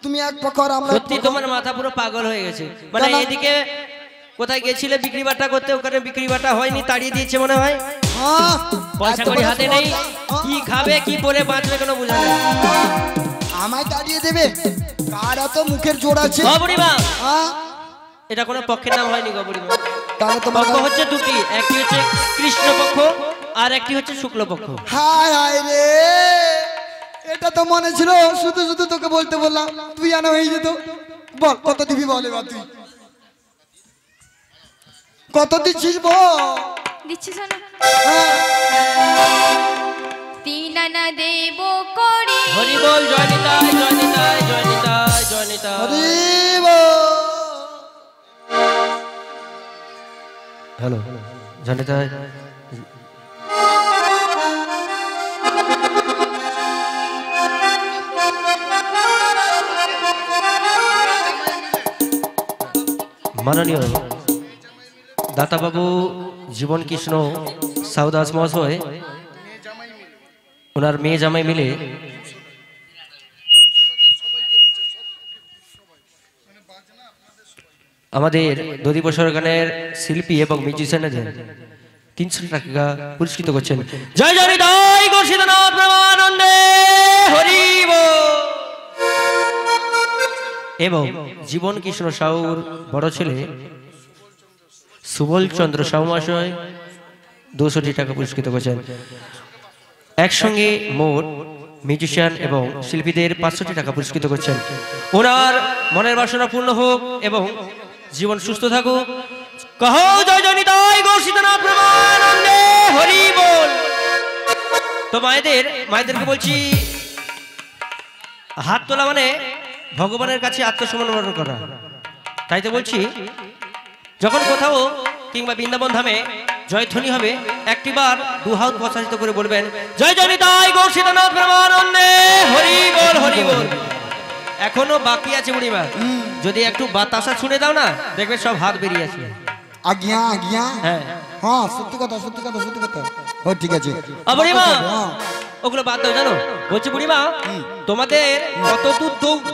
তুমি এক পক্ষ আর আমরা এক সত্যি পক্ষ। তোমার মাথা পুরো পাগল হয়ে গেছে মানে কেন? এদিকে কোথায় গেছিলে বিক্রি বাটা করতে ওখানে বিক্রি বাটা হয়নি তাড়িয়ে দিয়েছে মনে হয় হ্যাঁ, পয়সা এত করি বড় হাতে নেই হ্যাঁ, কি খাবে কি পরে বাঁচবে কোনো বুঝা নেই আমায় তাড়িয়ে দেবে কার এত মুখের জোর আছে ও বুড়িমা হ্যাঁ? এটা কোনো পক্ষের নাম হয়নি গো বুড়িমা তাহলে তোমার পক্ষ হচ্ছে দুটি, একটি হচ্ছে কৃষ্ণপক্ষ আর একটি হচ্ছে শুক্লপক্ষ। হায় হায় রে, এটা তো মনে ছিল, শুধু শুধু তোকে বলতে বললাম, তুই জানা হয়ে যেত। বল কত দিবি, বল এবার তুই কত দিচ্ছিস বল। দিচ্ছি শোনো। হ্যাঁ। 3 আনা দেব করি। হরি বল, জয় নিতাই, জয় নিতাই, জয় নিতাই, জয় নিতাই। হরি বল। হ্যালো, জয় নিতাই। মাননীয় দাতাবাবু জীবন কৃষ্ণ সাউদাস মহাশয় ওনার মেয়ে জামাই মিলে আমাদের দধি বসর গানের শিল্পী এবং মিউজিশিয়ানদের 300 টাকা পুরস্কৃত করছেন। জয় জয় নিতাই গৌর সীতানাথ প্রেমানন্দে হরি বল। এবং জীবন কৃষ্ণ সাউর বড় ছেলে সুবল চন্দ্র সাউ মহাশয় 200 টাকা পুরস্কৃত করেছেন। একসঙ্গে মোট মিউজিশিয়ান এবং শিল্পীদের 500 টাকা পুরস্কৃত করছেন। ওনার মনের বাসনা পূর্ণ হোক এবং জীবন সুস্থ থাকুক। কহ জয় জয় নিতাই গৌর সীতানাথ প্রেমানন্দে হরি বল। তো মায়েদেরকে বলছি, হাত তোলা মানে ভগবানের কাছে আত্মসমর্পণ করা। তাই তো বলছি, যখন কোথাও কিংবা বৃন্দাবন ধামে জয়ধ্বনি হবে, একটিবার দুহাত প্রসারিত করে বলবেন, জয় জয় নিতাই গৌর সীতানাথ প্রেমানন্দে হরি বল, হরি বল। এখনো বাকি আছে বুড়িমা, যদি একটু বাতাসা শুনে দাও না, দেখবে সব হাত বেরিয়ে আসবে। আজ্ঞা আজ্ঞা। হ্যাঁ হ্যাঁ, সত্যি কথা সত্যি কথা সত্যি কথা। ও ঠিক আছে বুড়িমা, হ্যাঁ। ওগুলো বাদ দাও। জানো বলছি বুড়িমা, তোমাদের কত দূর দৌড়,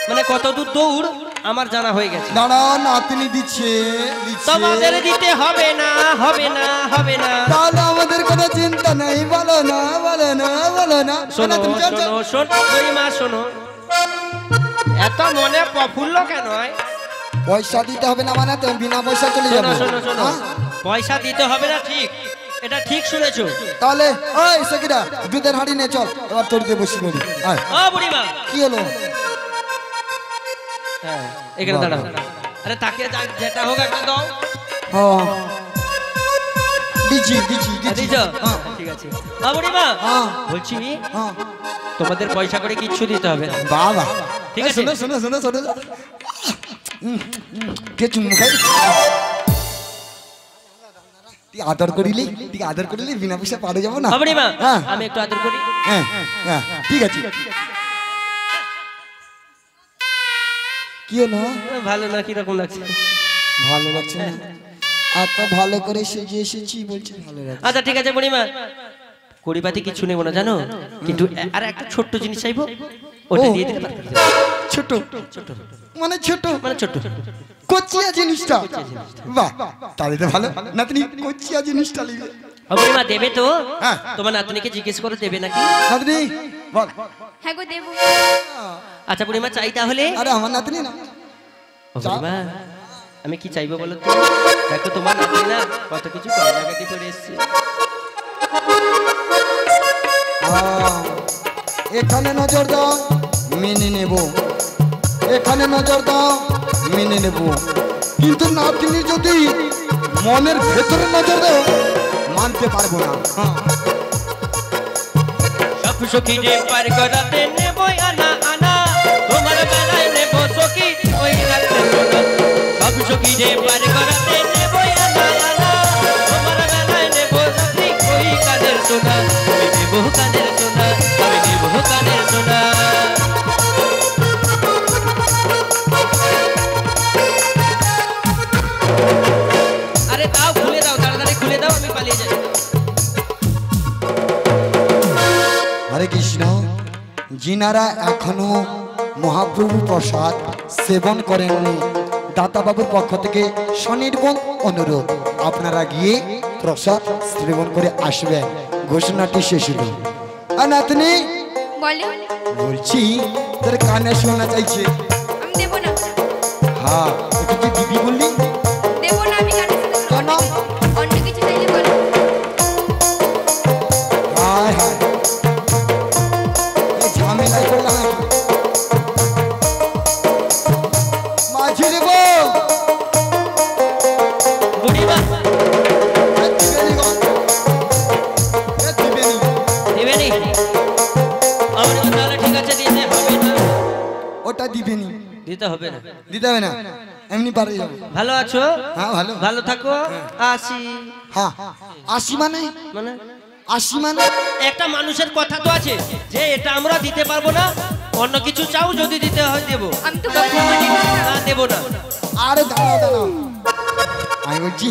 মানে কত দূর দৌড় আমার জানা হয়ে গেছে। দাঁড়া, নাতনি দিচ্ছে দিচ্ছে। তোমাদের দিতে হবে না, হবে না, হবে না। তাহলে আমাদের কোনো চিন্তা নেই, বলো না বলো না বলো না। শোনো তুমি চল, চল। শোনো শোনো বুড়িমা, শোনো, এত মনে প্রফুল্ল কেন হয়? পয়সা দিতে হবে না মানে তুমি বিনা পয়সা চলে শোনো যাবে। শোনো শোনো, হ্যাঁ? পয়সা দিতে হবে না, ঠিক, এটা ঠিক শুনেছো। তাহলে ওই সেকিরা দুধের হাঁড়ি নে, চল এবার তোর দিয়ে বসি বলি। আয়। ও বুড়িমা, কি হলো? হ্যাঁ এখানে দাঁড়াও। আরে তাকে যেটা হোক একটা দাও। হ্যাঁ দিচ্ছি দিচ্ছি দিচ্ছি। দিছো? হ্যাঁ ঠিক আছে। ও বুড়িমা, হ্যাঁ বলছি হ্যাঁ। তোমাদের পয়সা করে কিচ্ছু দিতে হবে না। বাবা ঠিক এই আছে। শোনো শোনো শোনো শোনো। কে চুমু খাই? তুই আদর করিলি, তুই আদর করিলি, বিনা পয়সা পারে যাবো না। ও বুড়িমা, হ্যাঁ আমি একটু আদর করি। হ্যাঁ হ্যাঁ ঠিক আছে। কি হলো? ভালো না, কিরকম লাগছে? ভালো লাগছে না? এত ভালো করে সেজে এসেছি বলছি ভালো লাগছে। আচ্ছা ঠিক আছে বুড়িমা, কড়িপাতি কিছু নেবো না জানো, কিন্তু আর একটা ছোট্ট জিনিস চাইবো, ওটা দিয়ে দিতে পারবে? ছোট ছোট মানে ছোট মানে ছোট্ট। কচিয়া জিনিসটা। বাহ, তাহলে তো ভালো। নাতনি কচিয়া জিনিসটা নিবে। ও বুড়িমা, দেবে তো? হ্যাঁ। তোমার নাতনিকে জিজ্ঞেস করে দেবে নাকি? নাতনি বল। হ্যাঁ গো দেব। আচ্ছা বুড়িমা, চাই তাহলে। আরে আমার নাতনি না। ও বুড়িমা, আমি কি চাইবো বলো তো? দেখো তোমার নাতনি না কত কিছু কান্নাকাটি করে এসছে। এখানে নজর দাও, মেনে নেব। এখানে নজর দাও, মেনে নেব। কিন্তু নাতনি যদি মনের ভেতরে নজর দাও, মানতে পারবো না। সব সখী যে পার করাতে নেবো আনা আনা, তোমার বেলায় নেবো সখী ওই রাতে সোনা। সব সখী যে পার করাতে নেবো আনা আনা, তোমার বেলায় নেবো সখী ওই কানের সোনা। আমি নেবো কানের সোনা, আমি নেবো কানের সোনা। আরে দাও, খুলে দাও, তাড়াতাড়ি খুলে দাও, আমি পালিয়ে যাই। হরে কৃষ্ণ। যিনারা এখনো মহাপ্রভু প্রসাদ সেবন করেননি, দাতাবাবুর পক্ষ থেকে স্বনির্বন অনুরোধ, আপনারা গিয়ে প্রসাদ সেবন করে আসবেন। ঘোষণাটি শেষ হলো। আর নাতনি বলো। বলছি, তোর কানে শোনা চাইছে। আমি দেব না। হ্যাঁ, এটা কি দিদি বললি? দেব না, আমি কানে মা অন্য কিছু চাইলে বলো। হায় হায় এই ঝামেলায় করলাম নাকি? মাঝি রে বউ বুড়িমা এ দিবেনি গো এ দিবেনি দিবেনি আমার তাহলে ঠিক আছে দিতে হবে না ওটা দিবেনি দিতে হবে না দিতে হবে না এমনি পারে যাবো ভালো আছো হ্যাঁ ভালো ভালো থাকো আসি হ্যাঁ আসি মানে মানে আসি মানে একটা মানুষের কথা তো আছে যে এটা আমরা দিতে পারবো না অন্য কিছু চাও যদি দিতে হয় দেবো আমি তো বললাম মানে না দেবো না আরে দাঁড়াও দাঁড়াও আমি বলছি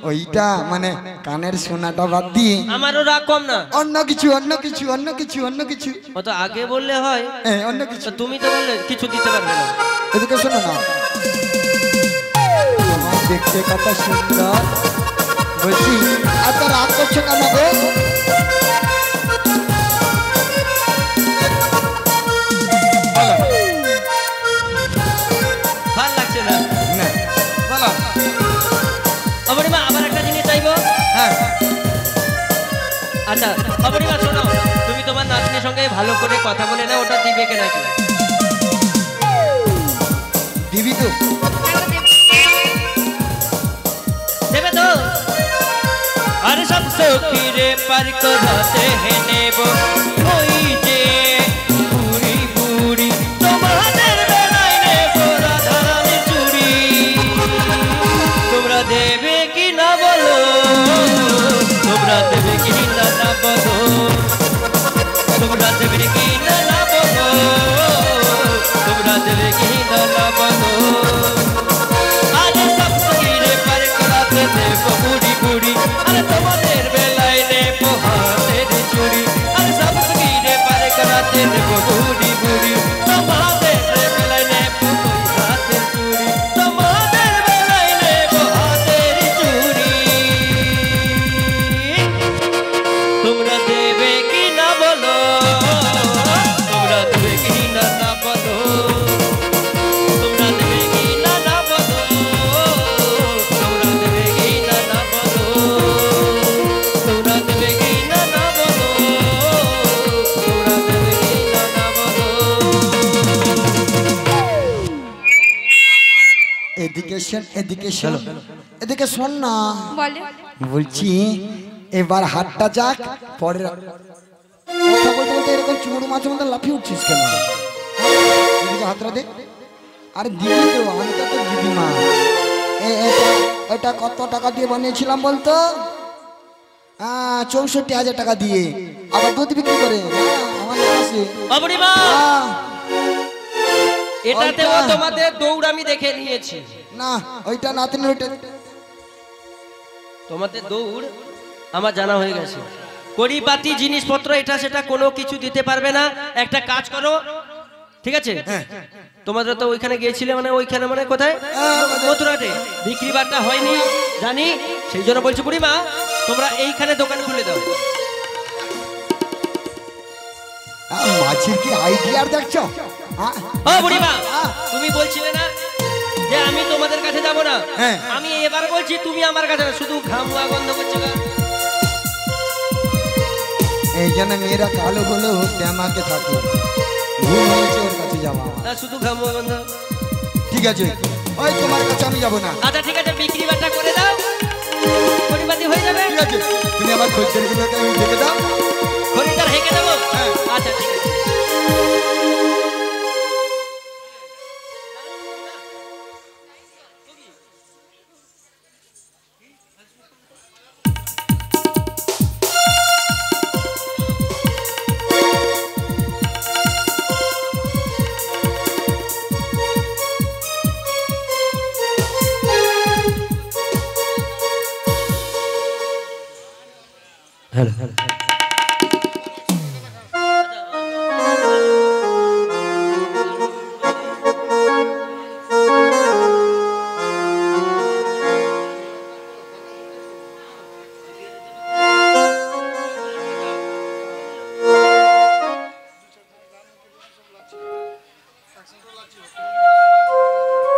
ওইটা মানে কানের সোনাটা বাদ দিয়ে আমারও রাগ কম না অন্য কিছু অন্য কিছু অন্য কিছু অন্য কিছু ও তো আগে বললে হয় হ্যাঁ অন্য কিছু তো তুমি তো বললে কিছু দিতে পারবে না এদিকে শোনো না তোমার দেখতে কত সুন্দর বলছি এত রাগ করছো কেন গো ভাল লাগছে না না বলো অবরিমা আবার একটা জিনিস চাইবো হ্যাঁ আচ্ছা অবরিমা শোনো তুমি তোমার নাতনির সঙ্গে ভালো করে কথা বলে না ওটা দিবে কে নাকি দিবি তো দেবে তো আরে সব সখীরে পার করাতে হে নেব ওই যে বুড়ি বুড়ি তোমাদের বেলায় নেব রাধারানী চুড়ি তোমরা দেবে কি না বলো তোমরা দেবে কি না না বলো তোমরা দেবে কি না না বলো তোমরা দেবে কি না না বলো আরে সব সখীরে পার করাতে দেব বুড়ি বুড়ি আরে তোমাদের বেলায় নেব হাতের চুড়ি আরে সব সখীরে পার করাতে দেব বুড়ি বুড়ি তোমাদের বেলায় নেব হাতের চুড়ি তোমাদের বেলায় নেব হাতের চুড়ি তোমরা দেবে কি না বলো তোমরা দেবে কি না না বলো তোমরা দেবে কি না না বলো তোমরা দেবে কি না না বলো তোমরা দেবে কি না না বলো তোমরা দেবে কি না না বলো এদিকে শোন এদিকে শোন এদিকে শোন না বলে বলছি এবার হাতটা যাক পরে কথা বলতে বলতে এরকম চুমুর মাছের মধ্যে লাফিয়ে উঠছিস কেন এদিকে হাতটা দে আরে দিদি তো আমি তো তোর দিদিমা এটা কত টাকা দিয়ে বানিয়েছিলাম বলতো 64,000 টাকা দিয়ে আবার দুধ বিক্রি করে আমার নাম আছে অবরিমা আহ, এটাতেও ওইটা। তোমাদের দৌড় আমি দেখে নিয়েছি না ওইটা নাতিনের ওইটা তোমাদের দৌড় আমার জানা হয়ে গেছে পরিপাতি জিনিসপত্র এটা সেটা কোনো কিছু দিতে পারবে না একটা কাজ করো ঠিক আছে তোমাদের তো ওইখানে গিয়েছিলে মানে ওইখানে মানে কোথায় মথুরাটে বিক্রি বাট্টা হয়নি জানি সেই জন্য বলছি বুড়িমা তোমরা এইখানে দোকান খুলে দাও মাছের কি আইডিয়ার দেখছো ও বুড়িমা তুমি বলছিলে না যে আমি তোমাদের কাছে যাব না হ্যাঁ। আমি এবার বলছি তুমি আমার কাছে না, শুধু ঘামুয়া গন্ধ করছে না এই জন্য মেয়েরা কালো হলেও ট্যামাকে থাকে ভুল হয়েছে ওর কাছে যাওয়া আমার। না শুধু ঘামুয়া গন্ধ ঠিক আছে ওই তোমার কাছে আমি যাবো না আচ্ছা ঠিক আছে বিক্রি বাট্টা করে দাও পরিপাতি হয়ে যাবে ঠিক আছে তুমি আমার খদ্দেরগুলোকে আমি দেখে দাও খরিদার হেঁকে দেবো আচ্ছা ঠিক আছে হ্যালো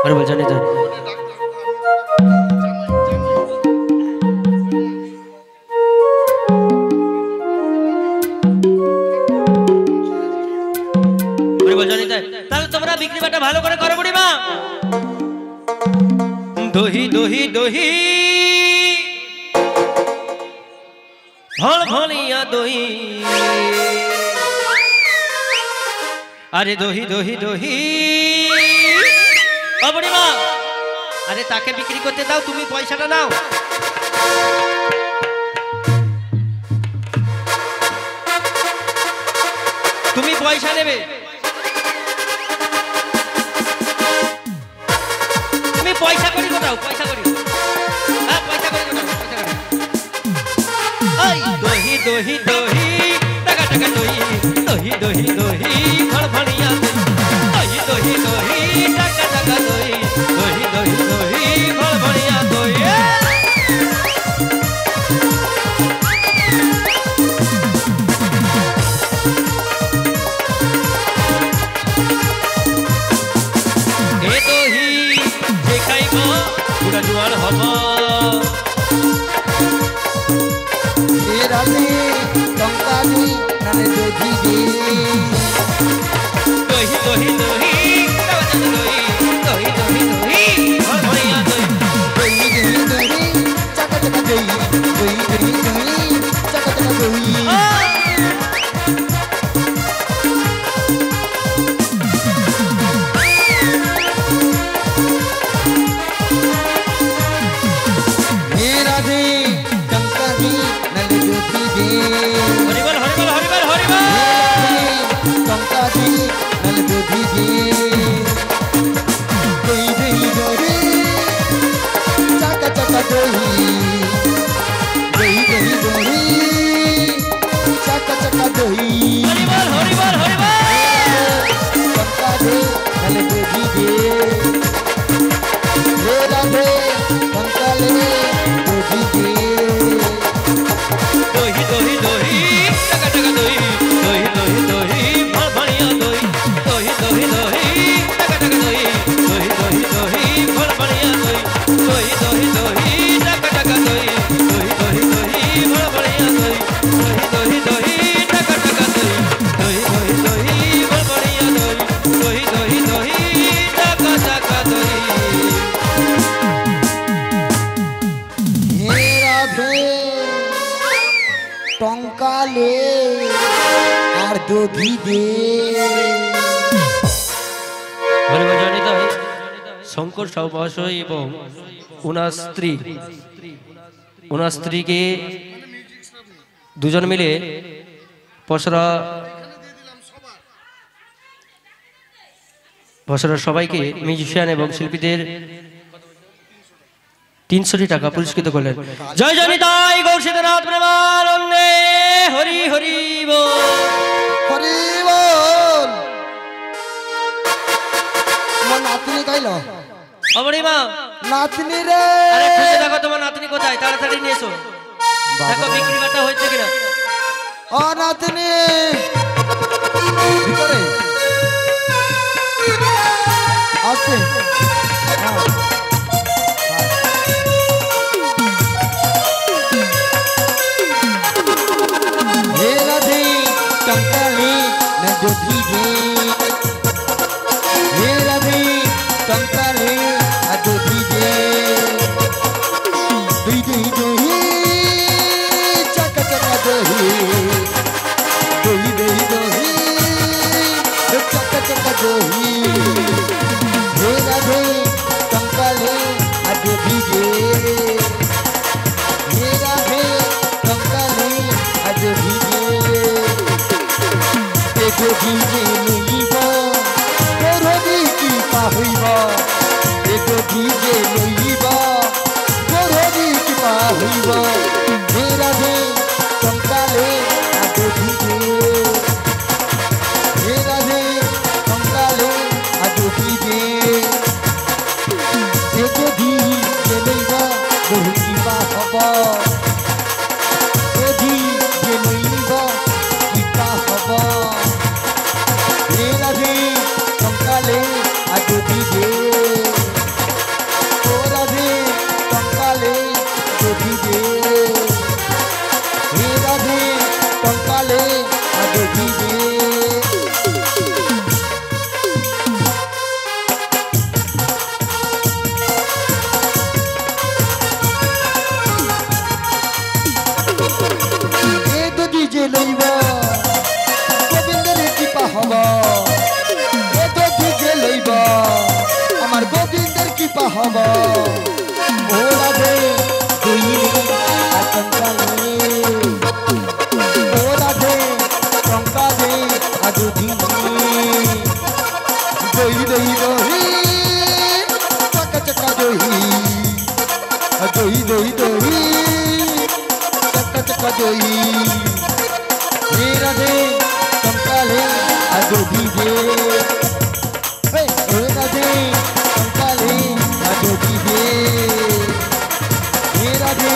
আরে বল জানি তো বল জানি তাই তাহলে তোমরা বিক্রি বাটা ভালো করে করো বুড়িমা দহি দহি দহি ভল ভলিয়া দহি আরে দহি দহি দহি ও বুড়িমা আরে তাকে বিক্রি করতে দাও তুমি পয়সাটা নাও তুমি পয়সা নেবে তুমি পয়সা করি কোথাও পয়সা করি হ্যাঁ পয়সা করি কোথাও পয়সা করি ওই দহি দহি দহি টাকা টাকা দহি দহি দহি দহি ফল ফলিয়া দহি দহি দহি টাকা টাকা দহি দহি দহি দহি ফল ফলিয়া দহি জোয়ার হব এ রাতে টঙ্কা নেই নালে দধি দে দহি দহি দহি দহি দহি দহি ভরিয়া দহি দহি দহি দহি চাকা চাকা দহি দহি দহি দহি চাকা চাকা দহি টঙ্কালে আর দধি দে শঙ্কর সাহু মহাশয় এবং ওনার স্ত্রীকে দুজন মিলে পসরা সবাইকে মিউজিশিয়ান এবং শিল্পীদের 300 টাকা পুরস্কৃত করলেন জয় জনিতাই গৌরীনাথ প্রেমানন্দে হরি হরি বল হরি বল তোমার নাতনি কইল অবড়িমা নাতনি রে আরে খুঁজে দেখো তোমার নাতনি কোথায় তাড়াতাড়ি নিয়ে এসো দেখো বিক্রি বাটা হয়েছে কিনা ও নাতনি ভিতরে আছে टंकाले न दधि दे हे राधे टंकाले आ दधि दे दुई दुई दही चका चका दही दही दही दही चका चका दही हे राधे टंकाले आ दधि दे हे राधे टंकाले आ दधि दे दधि जे लइब गोरदी की पाहइब दधि जे लइब गोरदी की पाहइब हे राधे टंकाले आ दधि दे हे राधे टंकाले आ दधि दे दधि जे लइब गोरदी की पाहब दधि जे लइब की पाहब टंकाले आ दधि दे ओ राधे হব ও রাধে তুই আতঙ্কালে ও রাধে টঙ্কালে আদুদিনে দই দই দই চাকা চাকা দই দই দই দই চাকা চাকা দই হে রাধে টঙ্কালে আদুদিনে হে রাধে টঙ্কালে আদুদিনে হে রাধে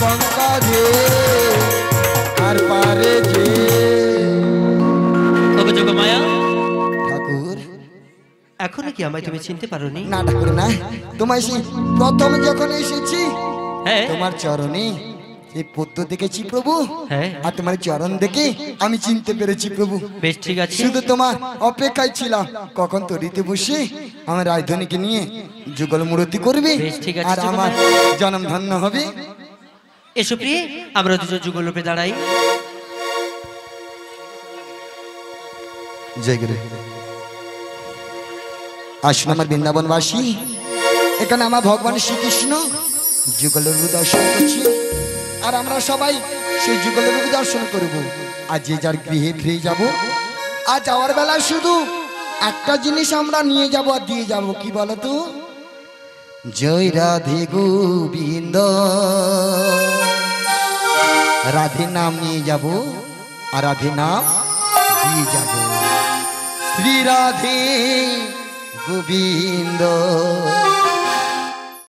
টঙ্কালে আর পারে যে তবে যোগ মায়া ঠাকুর এখনো কি আমায় তুমি চিনতে পারোনি? না ঠাকুর না তোমায় সেই প্রথম যখন এসেছি হ্যাঁ তোমার চরণে এই পদ্ম দেখেছি প্রভু হ্যাঁ আর তোমার চরণ দেখে আমি চিনতে পেরেছি প্রভু বেশ ঠিক আছে। শুধু তোমার অপেক্ষায় ছিলাম কখন তরিতে বসে আমার রাজধানীকে নিয়ে যুগল মূর্তি করবে বেশ ঠিক আছে, আর আমার জন্ম ধন্য হবে। এসো প্রিয়ে আমরা দুজন যুগল রূপে দাঁড়াই। জয় গুরু। আসুন আমার বৃন্দাবনবাসী, এখানে আমার ভগবান শ্রীকৃষ্ণ যুগলের রূপ দর্শন করছি আর আমরা সবাই সেই যুগলের রূপ দর্শন করব আর যে যার গৃহে ফিরে যাব। আর যাওয়ার বেলা শুধু একটা জিনিস আমরা নিয়ে যাব আর দিয়ে যাব, কি বলতো? জয় রাধে গোবিন্দ, রাধে নাম নিয়ে যাব আর রাধে নাম দিয়ে যাব। শ্রী রাধে গোবিন্দ।